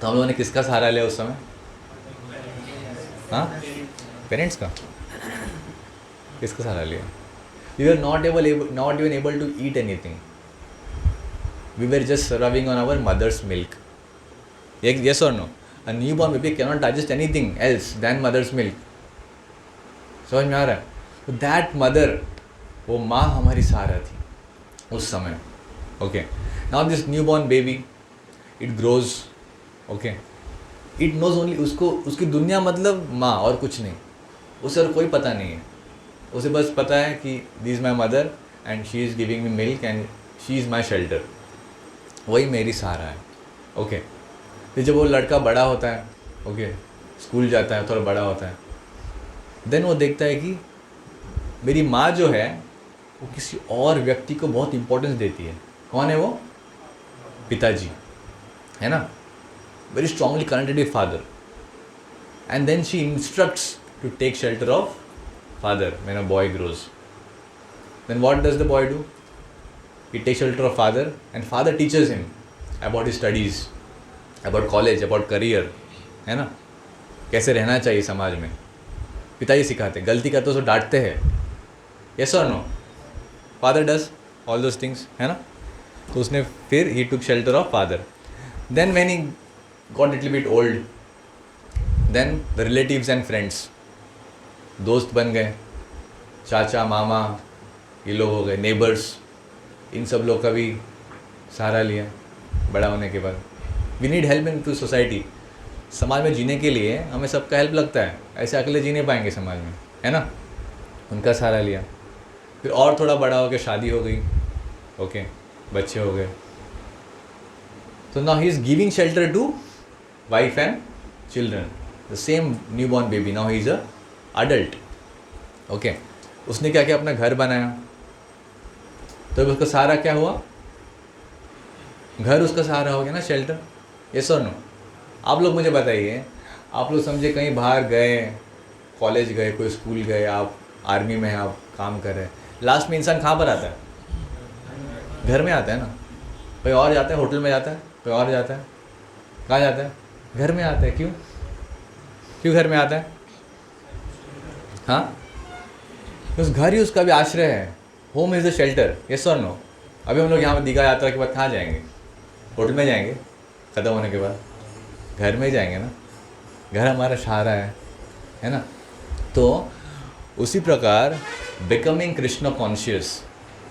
तो हम लोगों ने किसका सहारा लिया उस समय? हाँ, पेरेंट्स का। किसका सहारा लिया? We were not even able to eat anything, we were just serving on our mother's milk. Yes or no? A newborn baby cannot digest anything else than mother's milk. समझ में आ रहा है? तो that mother, वो माँ हमारी सहारा थी उस समय। Okay. Now this newborn baby, it grows. Okay. It knows only, उसकी दुनिया मतलब माँ और कुछ नहीं, उसे और कोई पता नहीं है। उसे बस पता है कि this is my mother and she is giving me milk and she is my shelter. वही मेरी सहारा है। Okay. फिर जब वो लड़का बड़ा होता है, ओके, स्कूल जाता है, थोड़ा बड़ा होता है, देन वो देखता है कि मेरी माँ जो है वो किसी और व्यक्ति को बहुत इंपॉर्टेंस देती है। कौन है वो? पिताजी, है ना। Very strongly connected with father, and then she instructs to take shelter of father when a boy grows. Then what does the boy do? He take shelter of father and father teachers him about his studies, about college, about career, है ना, कैसे रहना चाहिए समाज में। पिताजी सिखाते, गलती करते हो तो डांटते हैं। यस और no? Father does all those things, है ना। तो उसने फिर he took shelter of father. Then when he got little bit old, then the relatives and friends, दोस्त बन गए, चाचा मामा ये लोग हो गए, नेबर्स, इन सब लोग का भी सहारा लिया बड़ा होने के बाद। We need help in to society. समाज में जीने के लिए हमें सबका हेल्प लगता है, ऐसे अकेले जी नहीं पाएंगे समाज में, है ना। उनका सहारा लिया। फिर और थोड़ा बड़ा हो गया, शादी हो गई, ओके, बच्चे हो गए, तो now he is giving shelter to wife and children. The same new born baby, now he is a adult, okay. उसने क्या किया? अपना घर बनाया, तो उसका सहारा क्या हुआ? घर उसका सहारा हो गया ना, शेल्टर। यस और नो? आप लोग मुझे बताइए, आप लोग समझे कहीं बाहर गए, कॉलेज गए, कोई स्कूल गए, आप आर्मी में हैं, आप काम कर रहे हैं, लास्ट में इंसान कहाँ पर आता है? घर में आता है ना। कोई और जाता है, होटल में जाता है, कोई और जाता है, कहाँ जाता है? घर में आता है। क्यों? क्यों घर में आता है? हाँ, उस घर ही उसका भी आश्रय है। Home is the shelter. Yes और नो? अभी हम लोग यहाँ पर दीघा यात्रा के बाद कहाँ जाएंगे? होटल में जाएंगे, ख़त्म होने के बाद घर में ही जाएंगे ना। घर हमारा सहारा है ना। तो उसी प्रकार becoming Krishna conscious,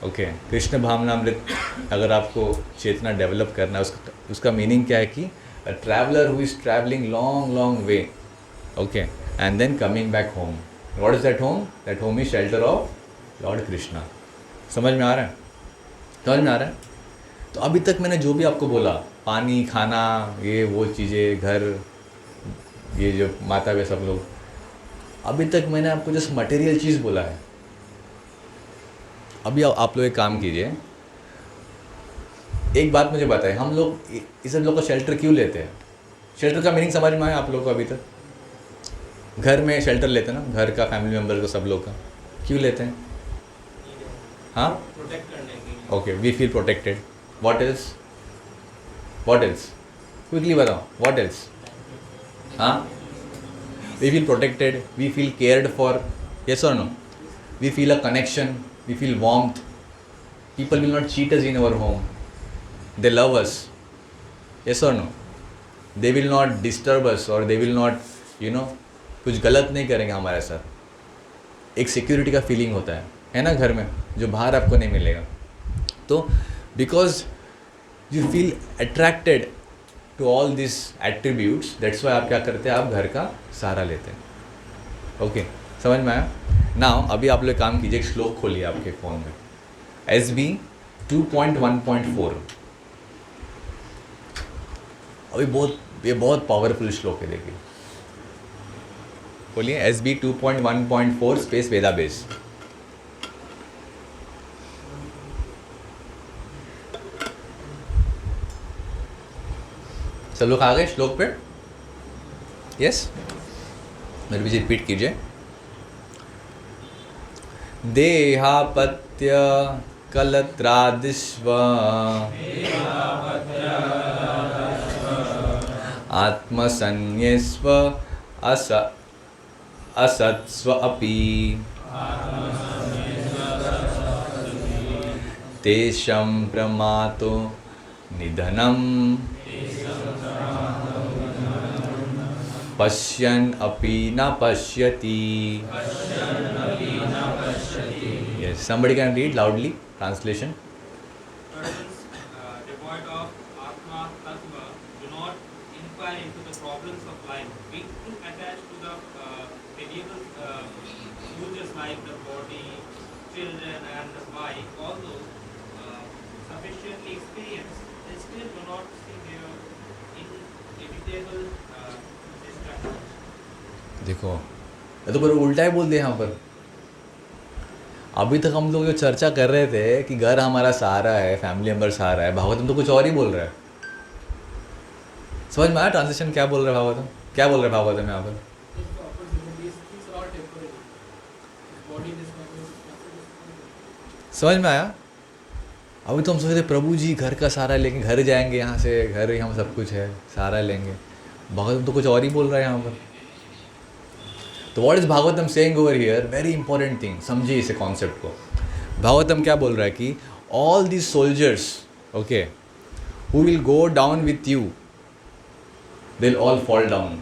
okay, Krishna भावनामृत अगर आपको चेतना डेवलप करना है, उसका मीनिंग क्या है कि a traveller who is travelling long long way, okay, and then coming back home. What is that home? That home is shelter of lord Krishna. समझ में आ रहा है? समझ में आ रहा है? तो अभी तक मैंने जो भी आपको बोला, पानी, खाना, ये वो चीज़ें, घर, ये जो माता वे सब लोग, अभी तक मैंने आपको जस्ट मटेरियल चीज़ बोला है। अभी आप लोग एक काम कीजिए, एक बात मुझे बताएं, हम लोग इस सब लोग का शेल्टर क्यों लेते हैं? शेल्टर का मीनिंग समझ में आया आप लोग को? अभी तक घर में शेल्टर लेते हैं ना, घर का, फैमिली मेम्बर को, सब लोग का क्यों लेते हैं? हाँ, प्रोटेक्ट करने के लिए। Okay, we feel protected. What else? What else? Quickly बताओ, व्हाट एल्स? हाँ, we feel protected, we feel cared for, yes or no? We feel a connection, we feel warmth. People will not cheat us in our home. They love us. Yes or no? They will not disturb us or they will not, कुछ गलत नहीं करेंगे हमारे साथ। एक security का feeling होता है ना घर में, जो बाहर आपको नहीं मिलेगा। तो because you feel attracted to all this attributes, that's why आप क्या करते हैं, आप घर का सहारा लेते हैं। ओके, समझ में आया? नाउ अभी आप लोग काम कीजिए, एक श्लोक खोलिए आपके फ़ोन में, SB 2.1.4। अभी ये बहुत पावरफुल श्लोक है, देखिए, बोलिए SB 2.1.4 स्पेस वेदाबेस। सब लोग आ गए श्लोक पे? यस, मेरे भी रिपीट कीजिए। देहापत्य कलत्रादिष्व आत्मसंन्यस्व असत्स्व अपि तेषां प्रमातो निधनम् पश्यन् अपि न पश्यति। Yes, somebody can read loudly. Translation. Persons devoid of Atma Tattva do not inquire into the problems of life, being too attached to the variable uses like the body, children, and the wife. Although sufficiently experienced, they still do not see their inevitable destruction. देखो, ये तो पर उल्टा ही बोल दिया यहाँ पर। अभी तक हम लोग जो चर्चा कर रहे थे कि घर हमारा सहारा है, फैमिली मेम्बर सहारा है, भागवतम तो कुछ और ही बोल रहा है। समझ में आया ट्रांसलेशन क्या बोल रहा है भागवतम? क्या बोल रहा है भागवतम यहाँ पर? समझ में आया? अभी तो हम सोचते प्रभु जी घर का सहारा लेंगे, घर जाएंगे यहाँ से, घर ही हम सब कुछ है, सहारा लेंगे। भागवतम तो कुछ और ही बोल रहा है यहाँ पर। तो what is Bhagavatam saying over here? Very important thing, समझिए इसे कॉन्सेप्ट को। भागवतम क्या बोल रहा है कि all these soldiers, okay, who will go down with you, they will all fall down,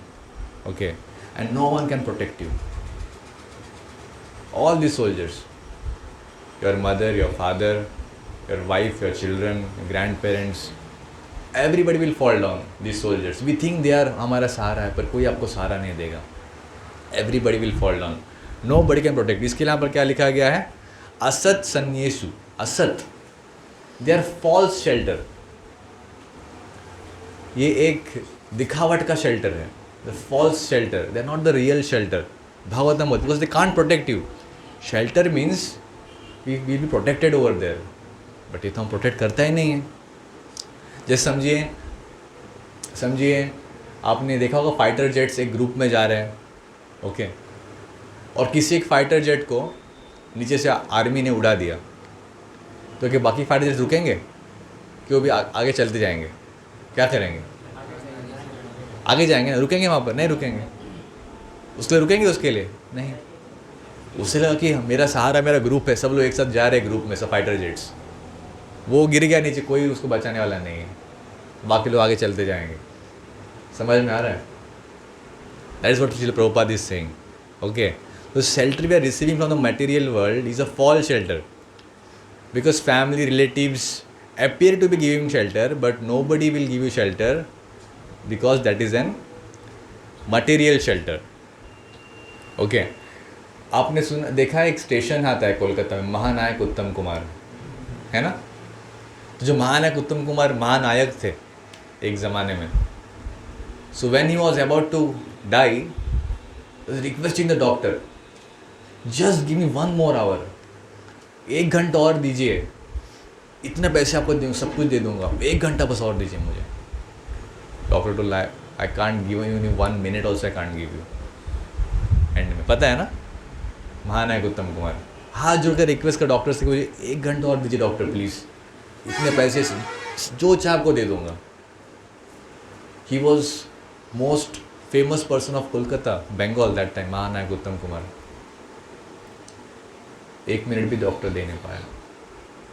okay, and no one can protect you. All these soldiers, your mother, your father, your wife, your children, grandparents, everybody will fall down. These soldiers, we think they are हमारा सहारा है, पर कोई आपको सहारा नहीं देगा। Everybody will fall down, nobody can protect. इसके यहाँ पर क्या लिखा गया है? असत संन्येषु, असत, दे आर फॉल्स शेल्टर। ये एक दिखावट का शेल्टर है, the false shelter, they are not the real shelter. Bhagavatam बोलते because they can't protect you. Shelter means we will be protected over there, but ये तो हम प्रोटेक्ट करता ही नहीं है। जैसे समझिए आपने देखा होगा फाइटर जेट्स एक ग्रुप में जा रहे हैं, ओके, और किसी एक फाइटर जेट को नीचे से आर्मी ने उड़ा दिया, तो क्या बाकी फाइटर जेट रुकेंगे कि वो भी आगे चलते जाएंगे? क्या करेंगे? आगे जाएंगे ना, रुकेंगे वहाँ पर? नहीं रुकेंगे। उसके लिए रुकेंगे? उसके लिए नहीं। उससे लगा कि मेरा सहारा, मेरा ग्रुप है, सब लोग एक साथ जा रहे हैं ग्रुप में, सब फाइटर जेट्स। वो गिर गया नीचे, कोई उसको बचाने वाला नहीं है, बाकी लोग आगे चलते जाएंगे। समझ में आ रहा है? That is what Srila Prabhupada is saying. Okay, the shelter we are receiving from the material world is a false shelter, because family relatives appear to be giving shelter, but nobody will give you shelter because that is an material shelter. Okay, आपने देखा एक station आता है कोलकाता में, महानायक उत्तम कुमार, है ना? तो जो महानायक उत्तम कुमार महानायक थे एक ज़माने में, so when he was about to die, requesting the doctor, just give me 1 more hour, 1 घंटा और दीजिए, इतने पैसे आपको दूँ, सब कुछ दे दूंगा, 1 घंटा बस और दीजिए मुझे। Doctor to lie, I can't give you 1 minute also, I can't give you. End में पता है ना, महानायक उत्तम कुमार हाथ जोड़कर रिक्वेस्ट कर डॉक्टर से, मुझे 1 घंटा और दीजिए डॉक्टर प्लीज़, इतने पैसे जो चाहे आपको दे दूंगा। He was most famous person of Kolkata, Bengal that time, Mahanayak Uttam Kumar. 1 minute भी डॉक्टर दे नहीं पाया।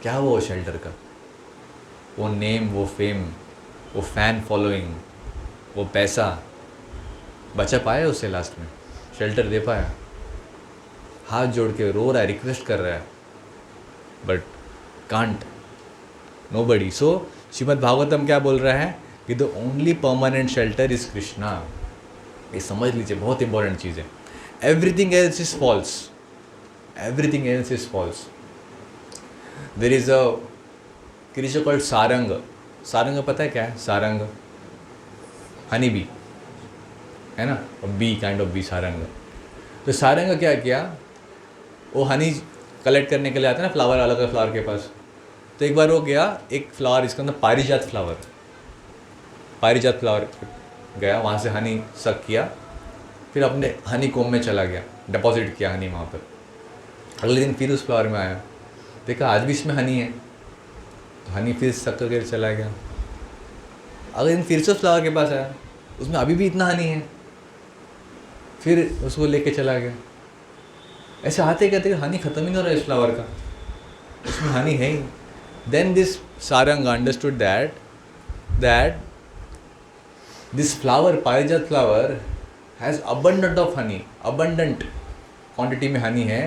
क्या हुआ वो शेल्टर का? वो नेम, वो फेम, वो फैन फॉलोइंग, वो पैसा बचा पाया उससे? लास्ट में शेल्टर दे पाया? हाथ जोड़ के रो रहा है, रिक्वेस्ट कर रहा है, but can't, nobody. So Shrimad Bhagavatam क्या बोल रहा है कि the only permanent shelter is Krishna. ये समझ लीजिए, बहुत इंपॉर्टेंट चीज़ है। Everything else is false, everything else is false. There is a creature called Sarang. Sarang पता है क्या है? सारंग हनी बी है ना, bee, kind of bee, Sarang. तो सारंग क्या किया, वो हनी कलेक्ट करने के लिए आता है ना फ्लावर, अलग अलग फ्लावर के पास। तो एक बार वो गया, एक फ्लावर, इसके अंदर पारिजात फ्लावर, पारिजात फ्लावर गया, वहाँ से हनी सक किया, फिर अपने हनी कोम में चला गया, डिपॉजिट किया हनी वहाँ पर। अगले दिन फिर उस फ्लावर में आया, देखा आज भी इसमें हनी है, तो हनी फिर सक करके चला गया। अगले दिन फिर से उस फ्लावर के पास आया, उसमें अभी भी इतना हनी है, फिर उसको लेके चला गया। ऐसे आते कहते हनी ख़त्म ही नहीं हो रहा है इस फ्लावर का, उसमें हनी है ही। Then this Sarang understood that this flower, Parijat flower, has abundant of honey, abundant quantity में हनी है,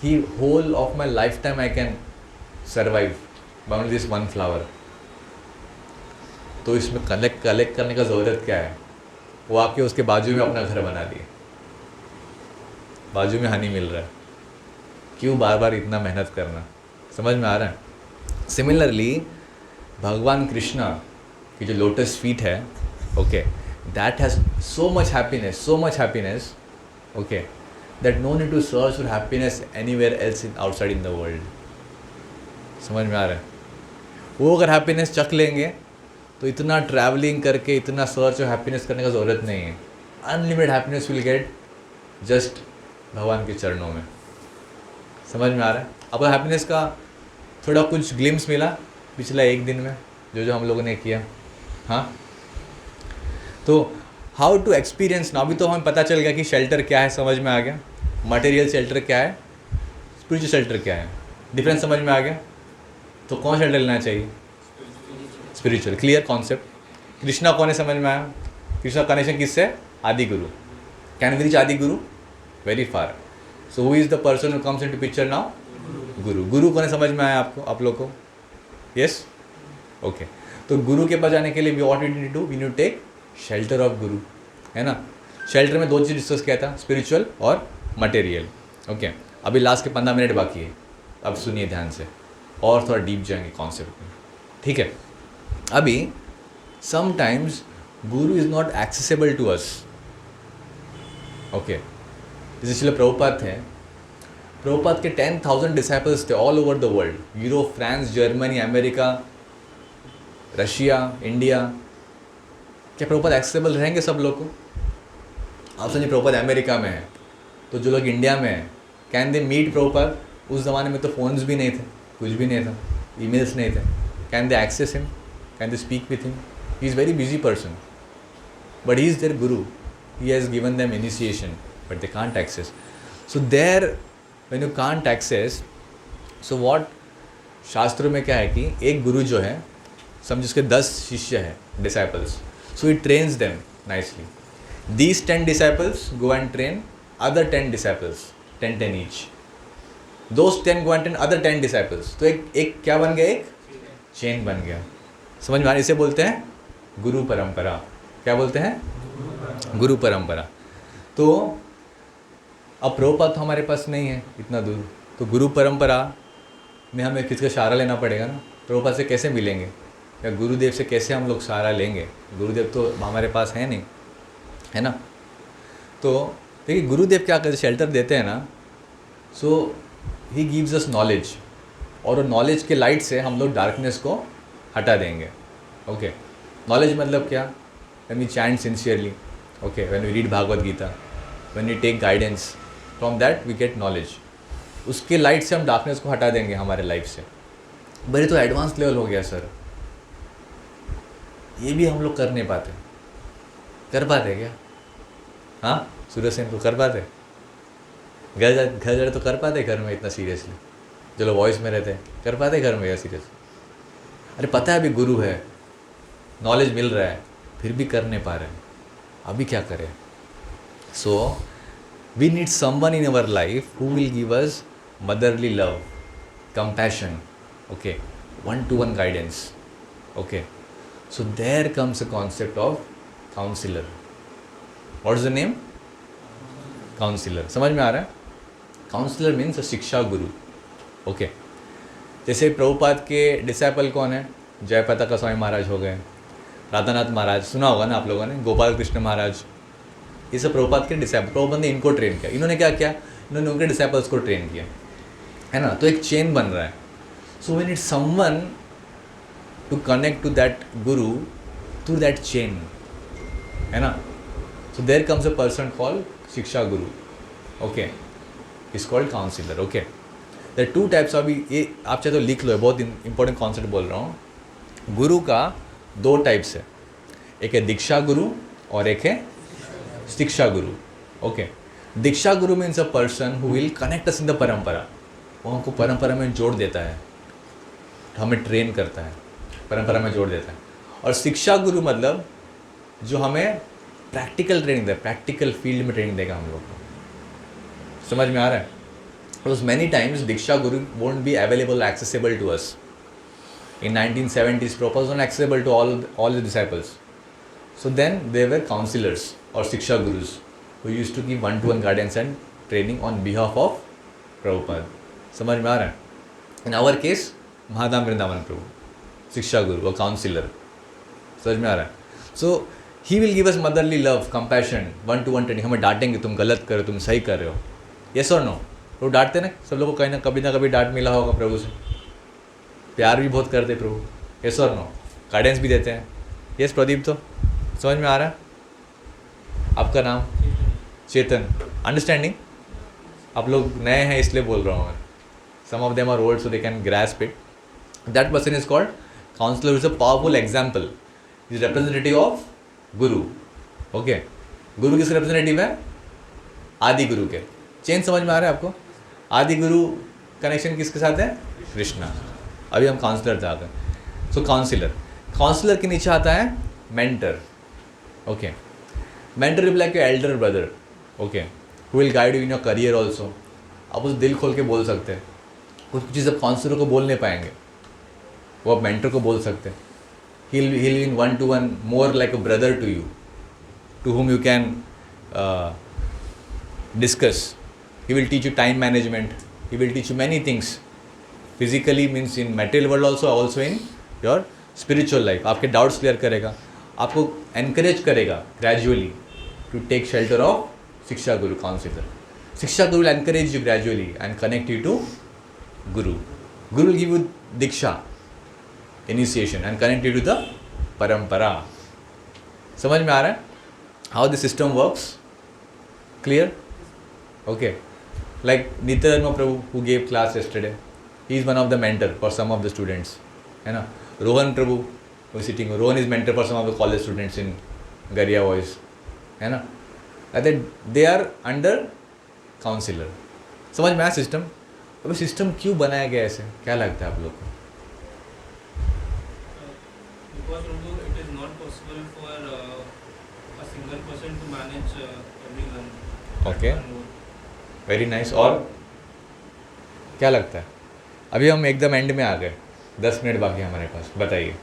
कि whole of my life time I can survive by only this 1 flower. तो इसमें कलेक्ट करने का ज़रूरत क्या है? वो आके उसके बाजू में अपना घर बना दिए, बाजू में हनी मिल रहा है, क्यों बार बार इतना मेहनत करना? समझ में आ रहा है? सिमिलरली भगवान कृष्णा की जो लोटस फीट है, okay, that has so much happiness, okay, that no need to search for happiness anywhere else in outside in the world. समझ में आ रहा है? वो अगर हैप्पीनेस चख लेंगे तो इतना ट्रैवलिंग करके, इतना सर्च और हैप्पीनेस करने का ज़रूरत नहीं है। Unlimited happiness will get just भगवान के चरणों में। समझ में आ रहा है? आपको हैप्पीनेस का थोड़ा कुछ ग्लिम्स मिला पिछला 1 दिन में, जो हम लोगों ने किया? हाँ, तो हाउ टू एक्सपीरियंस ना, अभी तो हमें पता चल गया कि शेल्टर क्या है, समझ में आ गया। मटेरियल शेल्टर क्या है, स्पिरिचुअल शेल्टर क्या है, डिफरेंस समझ में आ गया। तो कौन शेल्टर लेना चाहिए? स्पिरिचुअल। Clear concept. कृष्णा कौन है, समझ में आया? कृष्णा कनेक्शन किससे? आदि गुरु। कैन वी रीच आदि गुरु? Very far. So who is the person who comes into picture now? गुरु। गुरु कौन है, समझ में आया आपको, आप लोग को? Yes, okay. तो गुरु के पास जाने के लिए what we need to, we need to take shelter of guru, है ना। शेल्टर में 2 चीज़ डिस्कस किया था, स्पिरिचुअल और मटेरियल, ओके। अभी लास्ट के 15 मिनट बाकी है, अब सुनिए ध्यान से और थोड़ा डीप जाएंगे कॉन्सेप्ट में, ठीक है। अभी sometimes guru is not accessible to us, okay. जैसे श्रील प्रभुपाद थे, प्रभुपाद के 10,000 डिसाइपल्स थे all over the world, Europe, France, Germany, America, Russia, India. क्या प्रभुपाद एक्सेसिबल रहेंगे सब लोग को? आप समझिए प्रभुपाद अमेरिका में है, तो जो लोग इंडिया में हैं, कैन दे मीट प्रभुपाद? उस ज़माने में तो फ़ोन्स भी नहीं थे, कुछ भी नहीं था, ईमेल्स नहीं थे। Can they access him? Can they speak with him? He is very busy person, but he is their guru, he has given them initiation, but they can't access. So there when you can't access, so what शास्त्रों में क्या है कि एक गुरु जो है, समझो उसके 10 शिष्य हैं, disciples, so he trains them nicely. These 10 disciples go and train other 10 disciples, 10 each. Those 10 go and train other 10 disciples. तो एक क्या बन गया? एक चेन बन गया। समझ में आ रहा है? इसे बोलते हैं गुरु परंपरा। क्या बोलते हैं? गुरु परंपरा। तो अब प्रभुपाद तो हमारे पास नहीं है इतना दूर, तो गुरु परंपरा में हमें किसका सहारा लेना पड़ेगा ना। प्रभुपाद से कैसे मिलेंगे या गुरुदेव से कैसे हम लोग सहारा लेंगे? गुरुदेव तो हमारे पास है नहीं, है ना? तो देखिए गुरुदेव क्या करते, शेल्टर देते हैं ना, सो ही गिव्स अस नॉलेज, और वो नॉलेज के लाइट से हम लोग डार्कनेस को हटा देंगे. ओके, नॉलेज मतलब क्या? When we chant sincerely, okay, when we read Bhagavad Gita, when we take guidance, from that we get knowledge. उसके लाइट से हम डार्कनेस को हटा देंगे हमारे लाइफ से. बड़े तो एडवांस लेवल हो गया सर, ये भी हम लोग कर नहीं पाते. कर पाते क्या? हाँ सूरज सेन को कर पाते? घर जा तो कर पाते घर में इतना सीरियसली? चलो वॉइस में रहते हैं, कर पाते घर में या सीरियसली? अरे पता है अभी गुरु है, नॉलेज मिल रहा है, फिर भी कर नहीं पा रहे हैं. अभी क्या करें? So we need someone in our life who will give us motherly love, compassion, okay, one-to-one guidance, okay. So there comes a concept of counselor. What is the name? Counselor. समझ में आ रहा है? Counselor means a शिक्षा गुरु, okay. जैसे प्रभुपाद के disciple कौन है? जयप्रताप स्वामी महाराज हो गए, राधानाथ महाराज सुना होगा ना आप लोगों ने, गोपाल कृष्ण महाराज, ये सब प्रभुपाद के डिसाइपल. प्रभुपाद ने इनको ट्रेन किया. इन्होंने क्या किया? इन्होंने उनके डिसाइपल्स को ट्रेन किया, है ना? तो एक चेन बन रहा है. So we need someone to connect to that guru through that chain, है ना? So there comes a person called shiksha guru, okay, is called counsellor, okay. The two types of, ये आप चाहे तो लिख लो, बहुत इंपॉर्टेंट कॉन्सेप्ट बोल रहा हूँ. गुरु का दो टाइप्स है, एक है दीक्षा गुरु और एक है शिक्षा guru, okay. Diksha Guru means a person who will connect us in the परंपरा. वो हमको परंपरा में जोड़ देता है, हमें ट्रेन करता है, परंपरा में जोड़ देता है. और शिक्षा गुरु मतलब जो हमें प्रैक्टिकल ट्रेनिंग दे, प्रैक्टिकल फील्ड में ट्रेनिंग देगा हम लोग को. समझ में आ रहा है? Because many times diksha guru won't be available, accessible to us. In 1970s, Prabhupada was not accessible to all the disciples. So then there were counselors or Shiksha Gurus who used to give one-to-one guidance and training on behalf of Prabhupada. समझ में आ रहा है? In our case, महाधाम Vrindavan प्रभु, शिक्षा गुरु और councillor. समझ में आ रहा है? So he will give us motherly love, compassion, one-to-one training. हमें डांटेंगे, तुम गलत कर रहे हो, तुम सही कर रहे हो. Yes or no? प्रभु डांटते ना, सब लोगों को कहीं ना कभी डांट मिला होगा प्रभु से. प्यार भी बहुत करते प्रभु, यस और नो? गाइडेंस भी देते हैं, यस प्रदीप? तो समझ में आ रहा है? आपका नाम? चेतन. अंडरस्टैंडिंग? आप लोग नए हैं इसलिए बोल रहा हूँ मैं. Some of them are old so they can grasp it. That person is called counsellor, is a powerful example, is representative of guru, okay. Guru किसके रिप्रेजेंटेटिव है? आदि गुरु के. चेंज समझ में आ रहा है आपको? आदि गुरु कनेक्शन किसके साथ है? कृष्णा. अभी हम काउंसलर आ गए. सो काउंसलर के नीचे आता है mentor, okay. Mentor will like your Elder brother, okay, who will guide you in your career also. आप उस दिल खोल के बोल सकते हैं. कुछ चीज़ आप काउंसलर को बोल नहीं पाएंगे, वो आप मेंटर को बोल सकते हैं. he'll in one-to-one more like a brother to you, to whom you can discuss. He will teach you time management, he will teach you many things. Physically means in material world also in your spiritual life. आपके doubts clear करेगा, आपको encourage करेगा gradually to take shelter of shiksha guru, counsellor. Shiksha guru will encourage you gradually and connect you to guru. Guru will give you diksha, initiation and connect you to the parampara. समझ में आ रहा है how the system works? Clear? Okay. Like Nityananda Prabhu who gave class yesterday, he is one of the mentor for some of the students, है ना? रोहन प्रभु who is sitting, Rohan is mentor for some of the college students in Garia Voice, है ना? They are under counselor. समझ में आया system? अभी system क्यों बनाया गया ऐसे, क्या लगता है आप लोग को? Because it is not possible for a single person to manage everyone. Okay. Very nice. और क्या लगता है? अभी हम एकदम एंड में आ गए, 10 मिनट बाकी हमारे पास. बताइए.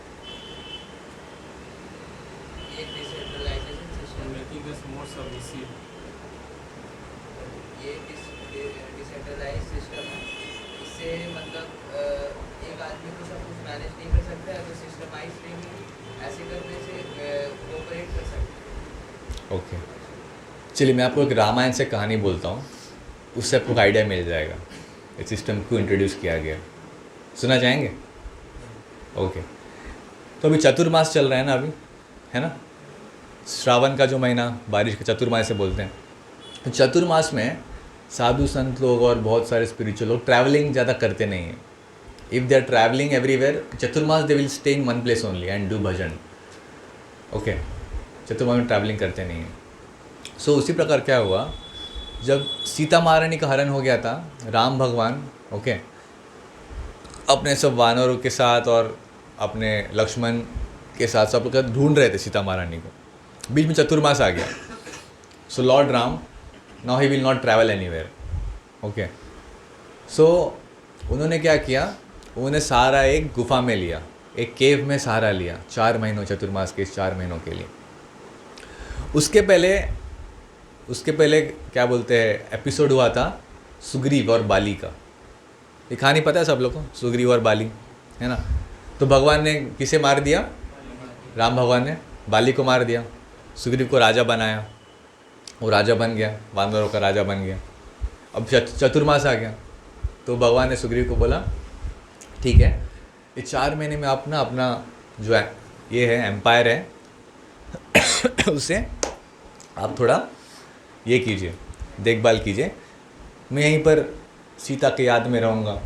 ये decentralisation system, making us more submissive. ये डिसेंट्रलाइज सिस्टम है, ऐसे मतलब एक आदमी तो सब कुछ मैनेज नहीं कर सकता है, तो सिस्टमाइज ट्रेनिंग ऐसे करने से कोऑपरेट कर सकते हैं। ओके, चलिए मैं आपको एक रामायण से कहानी बोलता हूँ, उससे आपको आइडिया मिल जाएगा इस सिस्टम को इंट्रोड्यूस किया गया। सुना चाहेंगे? ओके, तो अभी चतुर्मास चल रहा है ना अभी, है ना? श्रावण का जो महीना, बारिश का चतुर्मास से बोलते हैं। तो चतुर्मास में साधु संत लोग और बहुत सारे स्पिरिचुअल लोग ट्रैवलिंग ज़्यादा करते नहीं हैं। If they are travelling everywhere, Chaturmas they will stay in one place only and do bhajan. Okay, Chaturmas में ट्रैवलिंग करते नहीं हैं। सो उसी प्रकार क्या हुआ, जब सीता महारानी का हरण हो गया था, राम भगवान ओके अपने सब वानरों के साथ और अपने लक्ष्मण के साथ सब लोग ढूंढ रहे थे सीता महारानी को। बीच में चतुर्मास आ गया। So lord Ram now he will not travel anywhere. Okay, so उन्होंने क्या किया, उन्होंने सहारा एक गुफा में लिया, एक केव में सहारा लिया 4 महीनों, चतुर्मास के 4 महीनों के लिए। उसके पहले क्या बोलते हैं, एपिसोड हुआ था सुग्रीव और बाली का। ये कहानी पता है सब लोग को, सुग्रीव और बाली, है ना? तो भगवान ने किसे मार दिया? राम भगवान ने बाली को मार दिया, सुग्रीव को राजा बनाया, वो राजा बन गया, वानरों का राजा बन गया। अब चतुर्मास आ गया, तो भगवान ने सुग्रीव को बोला ठीक है, ये 4 महीने में आप ना अपना जो है ये है एम्पायर है उसे आप थोड़ा ये कीजिए, देखभाल कीजिए। मैं यहीं पर सीता के याद में रहूँगा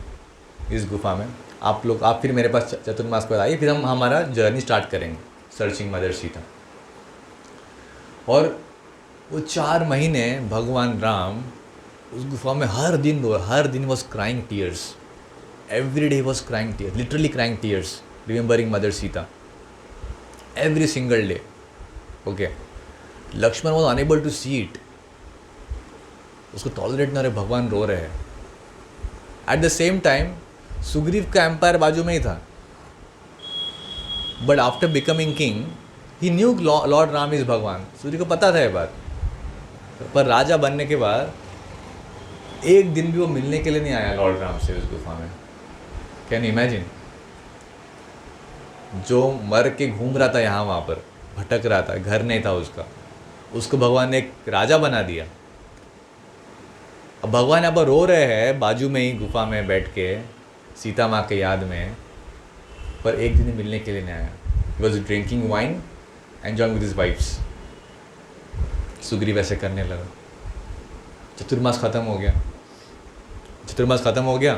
इस गुफा में। आप फिर मेरे पास चतुर्मास पर आइए, फिर हम हमारा जर्नी स्टार्ट करेंगे सर्चिंग मदर सीता। और वो 4 महीने भगवान राम उस गुफा में हर दिन was crying tears, every day was crying tears, literally crying tears, remembering mother Sita every single day. Okay, Lakshman was unable to see it, उसको टॉलरेट ना रहे, भगवान रो रहे हैं। At the same time Sugriv का एम्पायर बाजू में ही था, but after becoming king he knew lord Ram is भगवान। सुग्रीव को पता था ये बात, पर राजा बनने के बाद एक दिन भी वो मिलने के लिए नहीं आया लॉर्ड राम से उस गुफा में। Can you imagine? जो मर के घूम रहा था यहाँ वहाँ पर, भटक रहा था, घर नहीं था उसका, उसको भगवान ने एक राजा बना दिया। अब भगवान यहाँ पर रो रहे हैं बाजू में ही गुफा में बैठ के सीता माँ के याद में, पर एक दिन मिलने के लिए नहीं आया। He was drinking wine, enjoying with his wives. Sugriv ऐसे करने लगा। चतुर्मास ख़त्म हो गया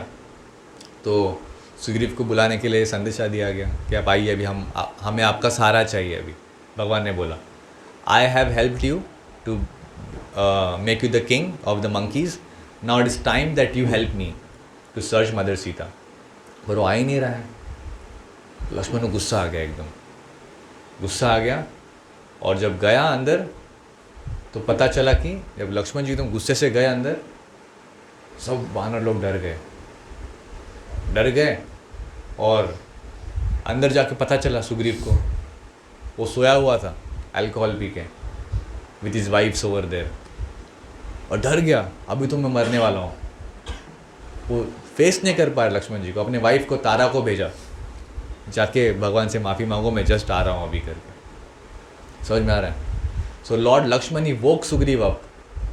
तो सुग्रीव को बुलाने के लिए संदेशा दिया गया कि आप आइए, अभी हमें आपका सहारा चाहिए। अभी भगवान ने बोला, I have helped you to make you the king of the monkeys, now it is time that you help me to search mother Sita. पर वो आ ही नहीं रहा है। लक्ष्मण को गुस्सा आ गया, एकदम गुस्सा आ गया। और जब गया अंदर तो पता चला कि जब लक्ष्मण जी एकदम गुस्से से गए अंदर, सब वानर लोग डर गए। और अंदर जाके पता चला सुग्रीव को, वो सोया हुआ था अल्कोहल पी के with his wives over there, और डर गया, अभी तो मैं मरने वाला हूँ। वो फेस नहीं कर पाया लक्ष्मण जी को, अपने वाइफ को तारा को भेजा, जाके भगवान से माफ़ी मांगो, मैं जस्ट आ रहा हूँ अभी करके। समझ में आ रहा है? So lord Lakshman he woke Sugriv up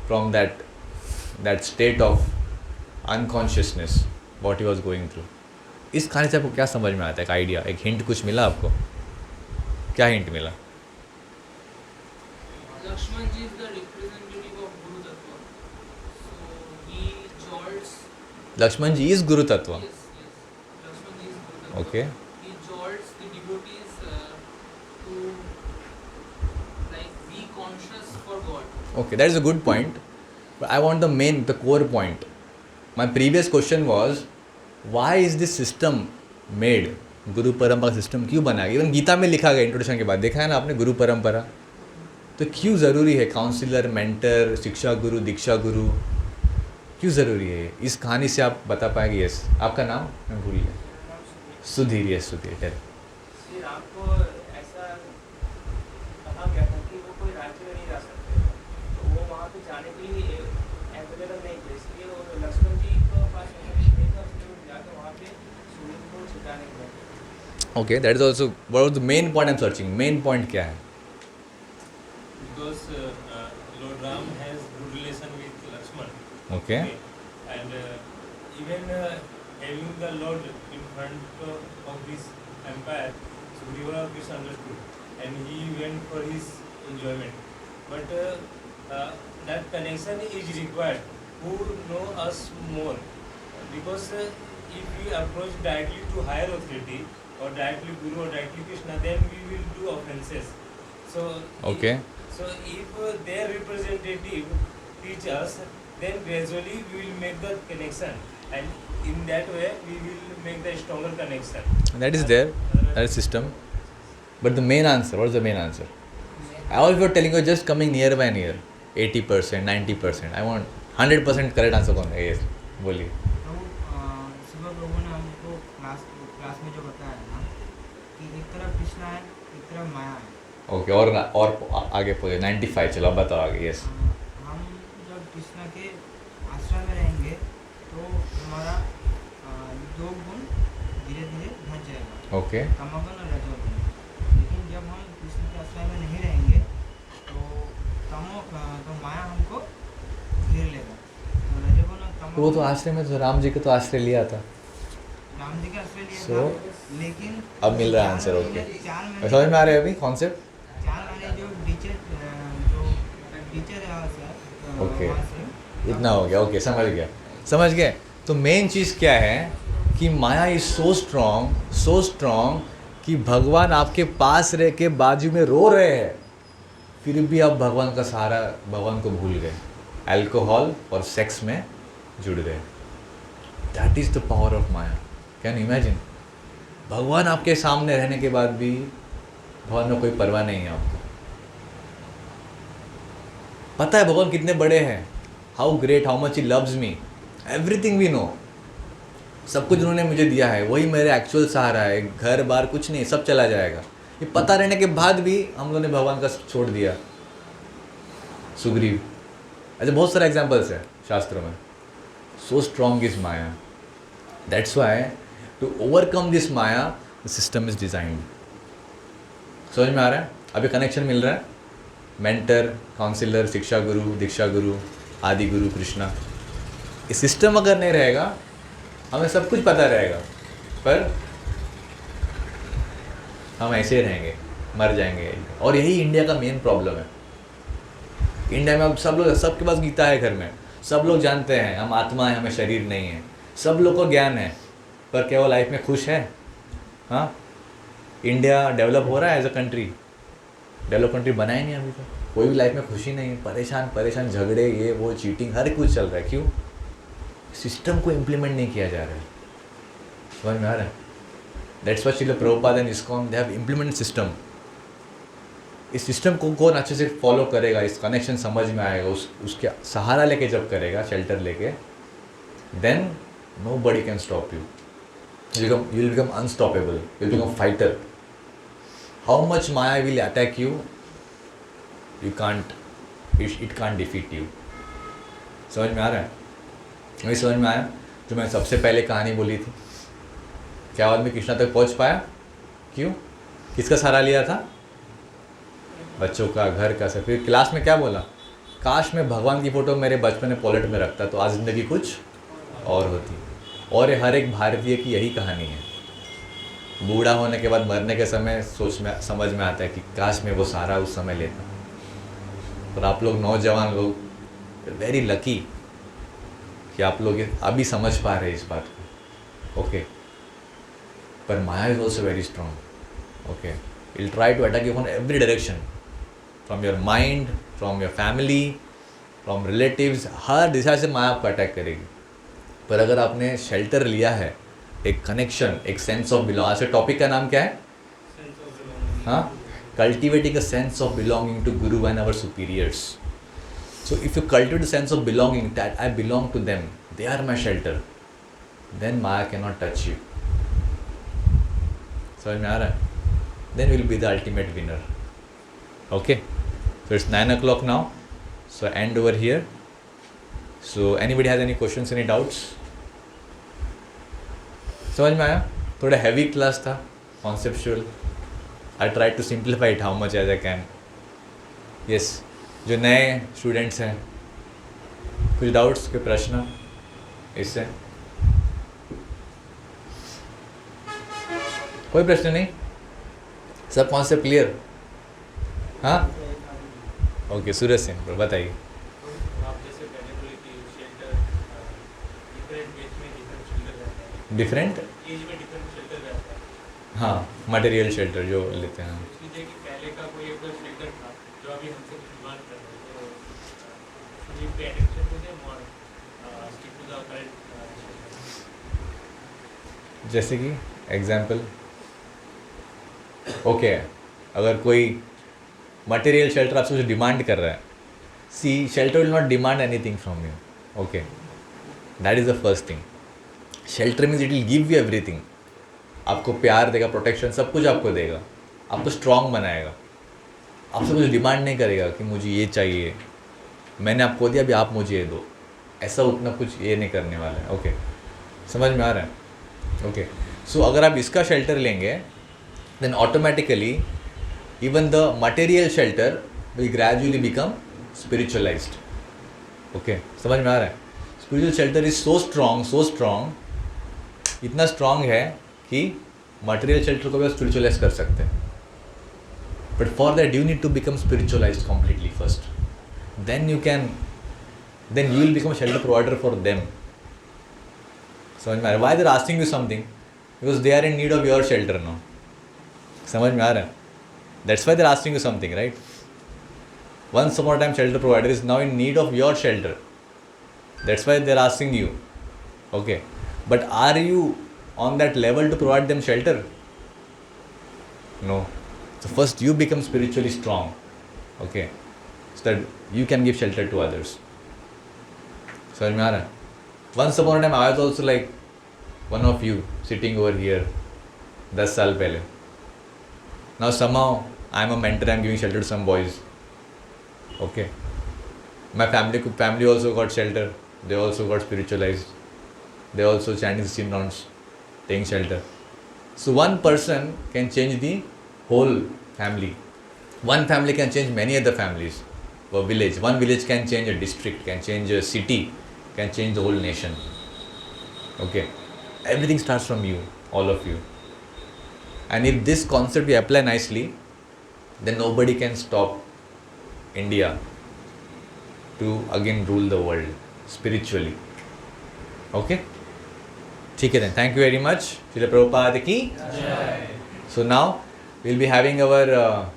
from that state of unconsciousness what he was going through. इस कहानी से आपको क्या समझ में आता है? एक आइडिया, एक हिंट कुछ मिला आपको? क्या हिंट मिला? Lakshman ji is the representative of Guru Tattva. So he jolts. Lakshman ji is Guru Tattva. Yes. Lakshman ji is Guru Tattva. Okay, He jolts the devotees to like be conscious for God. okay, that is a good point, but I want the core point. My previous question was, why is this system made? गुरु परंपरा system क्यों बना गया? Even Gita में लिखा गया introduction के बाद, देखा है ना आपने, गुरु परंपरा। तो क्यों ज़रूरी है काउंसिलर, मेंटर, शिक्षा गुरु, दीक्षा गुरु, क्यों ज़रूरी है ये? इस कहानी से आप बता पाएंगे? यस, आपका नाम मैं भूल गया। सुधीर, यस सुधीर। फिर आपको ऐसा कहा गया था कि वो कोई राज्य में नहीं जा सकते, तो वो वहाँ पे जाने के लिए अवेलेबल नहीं थे, इसलिए वो लक्ष्मण जी को पास नहीं था, उसने वो जा जाने के बाद। Okay, that is also what was the main point I'm searching. Main point क्या है? Because Lord Ram has good relation with Lakshman. Okay. And even having the Lord in front of this empire, Sugriva Krishna understood, and he went for his enjoyment. But that connection is required. Who know us more? Because if we approach directly to higher authority, or directly Guru, or directly Krishna, then we will do offenses. So Okay. If their representative teach us, then gradually we will make the connection, and in that way we will make the stronger connection. That is there. That is system. But the main answer, what is the main answer? I was telling you just coming near by near. 80%, 90%. I want 100% correct answer कौन है? Yes. बोलिए. सुबह प्रभु ने हमको class में जो बताया ना कि एक तरफ कृष्णा है एक तरफ माया है. Okay. और आगे पहुँचे 95. चलो अब बताओ आगे. Yes. हम जब कृष्णा के आश्रम में रहेंगे तो हमारा दो गुण धीरे धीरे घट जाएगा. Okay. तमोगुण और रजोगुण. लेकिन जब हम कृष्ण के आश्रम में नहीं रहेंगे तो माया हमको घेर लेगा. तो रजोगुण और तमोगुण. वो तो आश्रय में तो राम जी के तो आश्रय लिया था. राम जी का आश्रय लिया So, था. लेकिन अब मिल रहा है आंसर. ओके. 4 महीने समझ में आ रहा है अभी कॉन्सेप्ट? 4 महीने जो टीचर है सर. ओके. वहाँ से इतना हो गया. ओके. समझ गए. तो मेन चीज़ क्या है कि माया इज सो स्ट्रॉन्ग कि भगवान आपके पास रह के बाजू में रो रहे हैं, फिर भी आप भगवान का सहारा, भगवान को भूल गए, अल्कोहल और सेक्स में जुड़ गए. That is the power of Maya. Can you imagine? भगवान आपके सामने रहने के बाद भी भगवान में कोई परवाह नहीं है आपको. पता है भगवान कितने बड़े हैं, how great, how much he loves me, everything we know. सब कुछ उन्होंने मुझे दिया है, वही मेरे एक्चुअल सहारा है. घर बार कुछ नहीं, सब चला जाएगा. ये पता रहने के बाद भी हम लोगों ने भगवान का छोड़ दिया. सुग्रीव, ऐसे बहुत सारे एग्जाम्पल्स हैं शास्त्रों में. So strong is maya. That's why to overcome this maya the system is designed. समझ में आ रहा है? अभी कनेक्शन मिल रहा है. मेंटर, काउंसिलर, शिक्षा गुरु, दीक्षा गुरु, आदि गुरु कृष्णा. ये सिस्टम अगर नहीं रहेगा हमें सब कुछ पता रहेगा, पर हम ऐसे ही रहेंगे, मर जाएंगे. और यही इंडिया का मेन प्रॉब्लम है. इंडिया में अब सब लोग, सबके पास गीता है घर में, सब लोग जानते हैं हम आत्मा है, हमें शरीर नहीं है, सब लोग को ज्ञान है, पर क्या वो लाइफ में खुश है? हाँ, इंडिया डेवलप हो रहा है as a country, develop country बना ही नहीं अभी तक. कोई भी लाइफ में खुशी नहीं है, परेशान झगड़े, ये वो, चीटिंग, हर कुछ चल रहा है. क्यों? सिस्टम को इम्प्लीमेंट नहीं किया जा रहा है. समझ में आ रहा है? That's why Srila Prabhupada and ISKCON they have implement system. इस सिस्टम को कौन अच्छे से फॉलो करेगा, इस कनेक्शन समझ में आएगा, उसके सहारा लेके जब करेगा, शेल्टर लेके, then nobody can stop you. You will become unstoppable, you will become fighter. How much maya will attack you, you can't, it can't defeat you. समझ में आ रहा है? नहीं समझ में आया? जो मैंने सबसे पहले कहानी बोली थी, क्या आदमी कृष्णा तक पहुंच पाया? क्यों? किसका सहारा लिया था? बच्चों का, घर का. सब. फिर क्लास में क्या बोला? काश मैं भगवान की फ़ोटो मेरे बचपन में पॉलेट में रखता तो आज ज़िंदगी कुछ और होती. और ये हर एक भारतीय की यही कहानी है. बूढ़ा होने के बाद, मरने के समय समझ में आता है कि काश मैं वो सहारा उस समय लेता. पर आप लोग नौजवान लोग वेरी लकी कि आप लोग अभी समझ पा रहे हैं इस बात को. ओके. पर maya is also very strong. Okay. It'll try to attack you from every direction, from your mind, from your family, from relatives. हर दिशा से माया आपको अटैक करेगी. पर अगर आपने शेल्टर लिया है, एक कनेक्शन, एक सेंस ऑफ बिलोंग. आज के टॉपिक का नाम क्या है? हाँ, cultivating a sense of belonging to guru and our superiors. So if you cultivate a sense of belonging, that I belong to them, they are my shelter, then Maya cannot touch you. समझ में आ रहा है? Then you will be the ultimate winner. Okay? So it's 9 o'clock now. So end over here. So anybody has any questions, any doubts? समझ में आया? थोड़ा heavy class था, conceptual. I try to simplify it how much as I can. Yes, जो नए students हैं, कुछ doubts के प्रश्न इससे? कोई प्रश्न नहीं, सब कॉन्सेप्ट क्लियर? हाँ, ओके. सूरज सिंह बताइए. आप जैसे पहले बोले कि शेल्टर डिफरेंट एज में डिफरेंट शेल्टर रहता है, डिफरेंट एज में डिफरेंट शेल्टर रहता है. हाँ, मटेरियल शेल्टर जो लेते हैं. इसलिए कि पहले का कोई एक शेल्टर था जो अभी हमसे डिमांड कर रहे हैं, तो we pay attention to them और stick to the current shelter. जैसे कि एग्जाम्पल, ओके, अगर कोई मटेरियल शेल्टर आपसे कुछ डिमांड कर रहा है, see shelter will not demand anything from you. Okay, that is the first thing. Shelter means it will give you everything. आपको प्यार देगा, प्रोटेक्शन, सब कुछ आपको देगा, आपको स्ट्रॉन्ग बनाएगा. आपसे कुछ डिमांड नहीं करेगा कि मुझे ये चाहिए, मैंने आपको दिया, अभी आप मुझे ये दो. ऐसा उतना कुछ ये नहीं करने वाला है. ओके, समझ में आ रहा है? ओके, सो अगर आप इसका शेल्टर लेंगे, then automatically even the material shelter will gradually become spiritualized. Okay, समझ में आ रहा है? Spiritual shelter is so strong, इतना strong है कि material shelter को भी spiritualize कर सकते हैं. But for that you need to become spiritualized completely first. Then you will become a shelter provider for them. समझ में आ रहा है? Why they are asking you something? Because they are in need of your shelter now. समझ में आ रहा है? That's why they're asking you something, right? Once upon a time, shelter provider is now in need of your shelter. That's why they're asking you. Okay, but are you on that level to provide them shelter? No. So first you become spiritually strong. Okay, so that you can give shelter to others. समझ में आ रहा है? Once upon a time, I was also like one of you sitting over here 10 साल पहले. Now somehow I am a mentor, I am giving shelter to some boys. Okay. My family also got shelter. They also got spiritualized. They also chanting 16 rounds, taking shelter. So one person can change the whole family. One family can change many other families. A village. One village can change a district, can change a city, can change the whole nation. Okay. Everything starts from you, all of you. And if this concept we apply nicely, then nobody can stop India to again rule the world spiritually. Okay? ठीक है then. Thank you very much. Srila Prabhupada ki. So now we'll be having our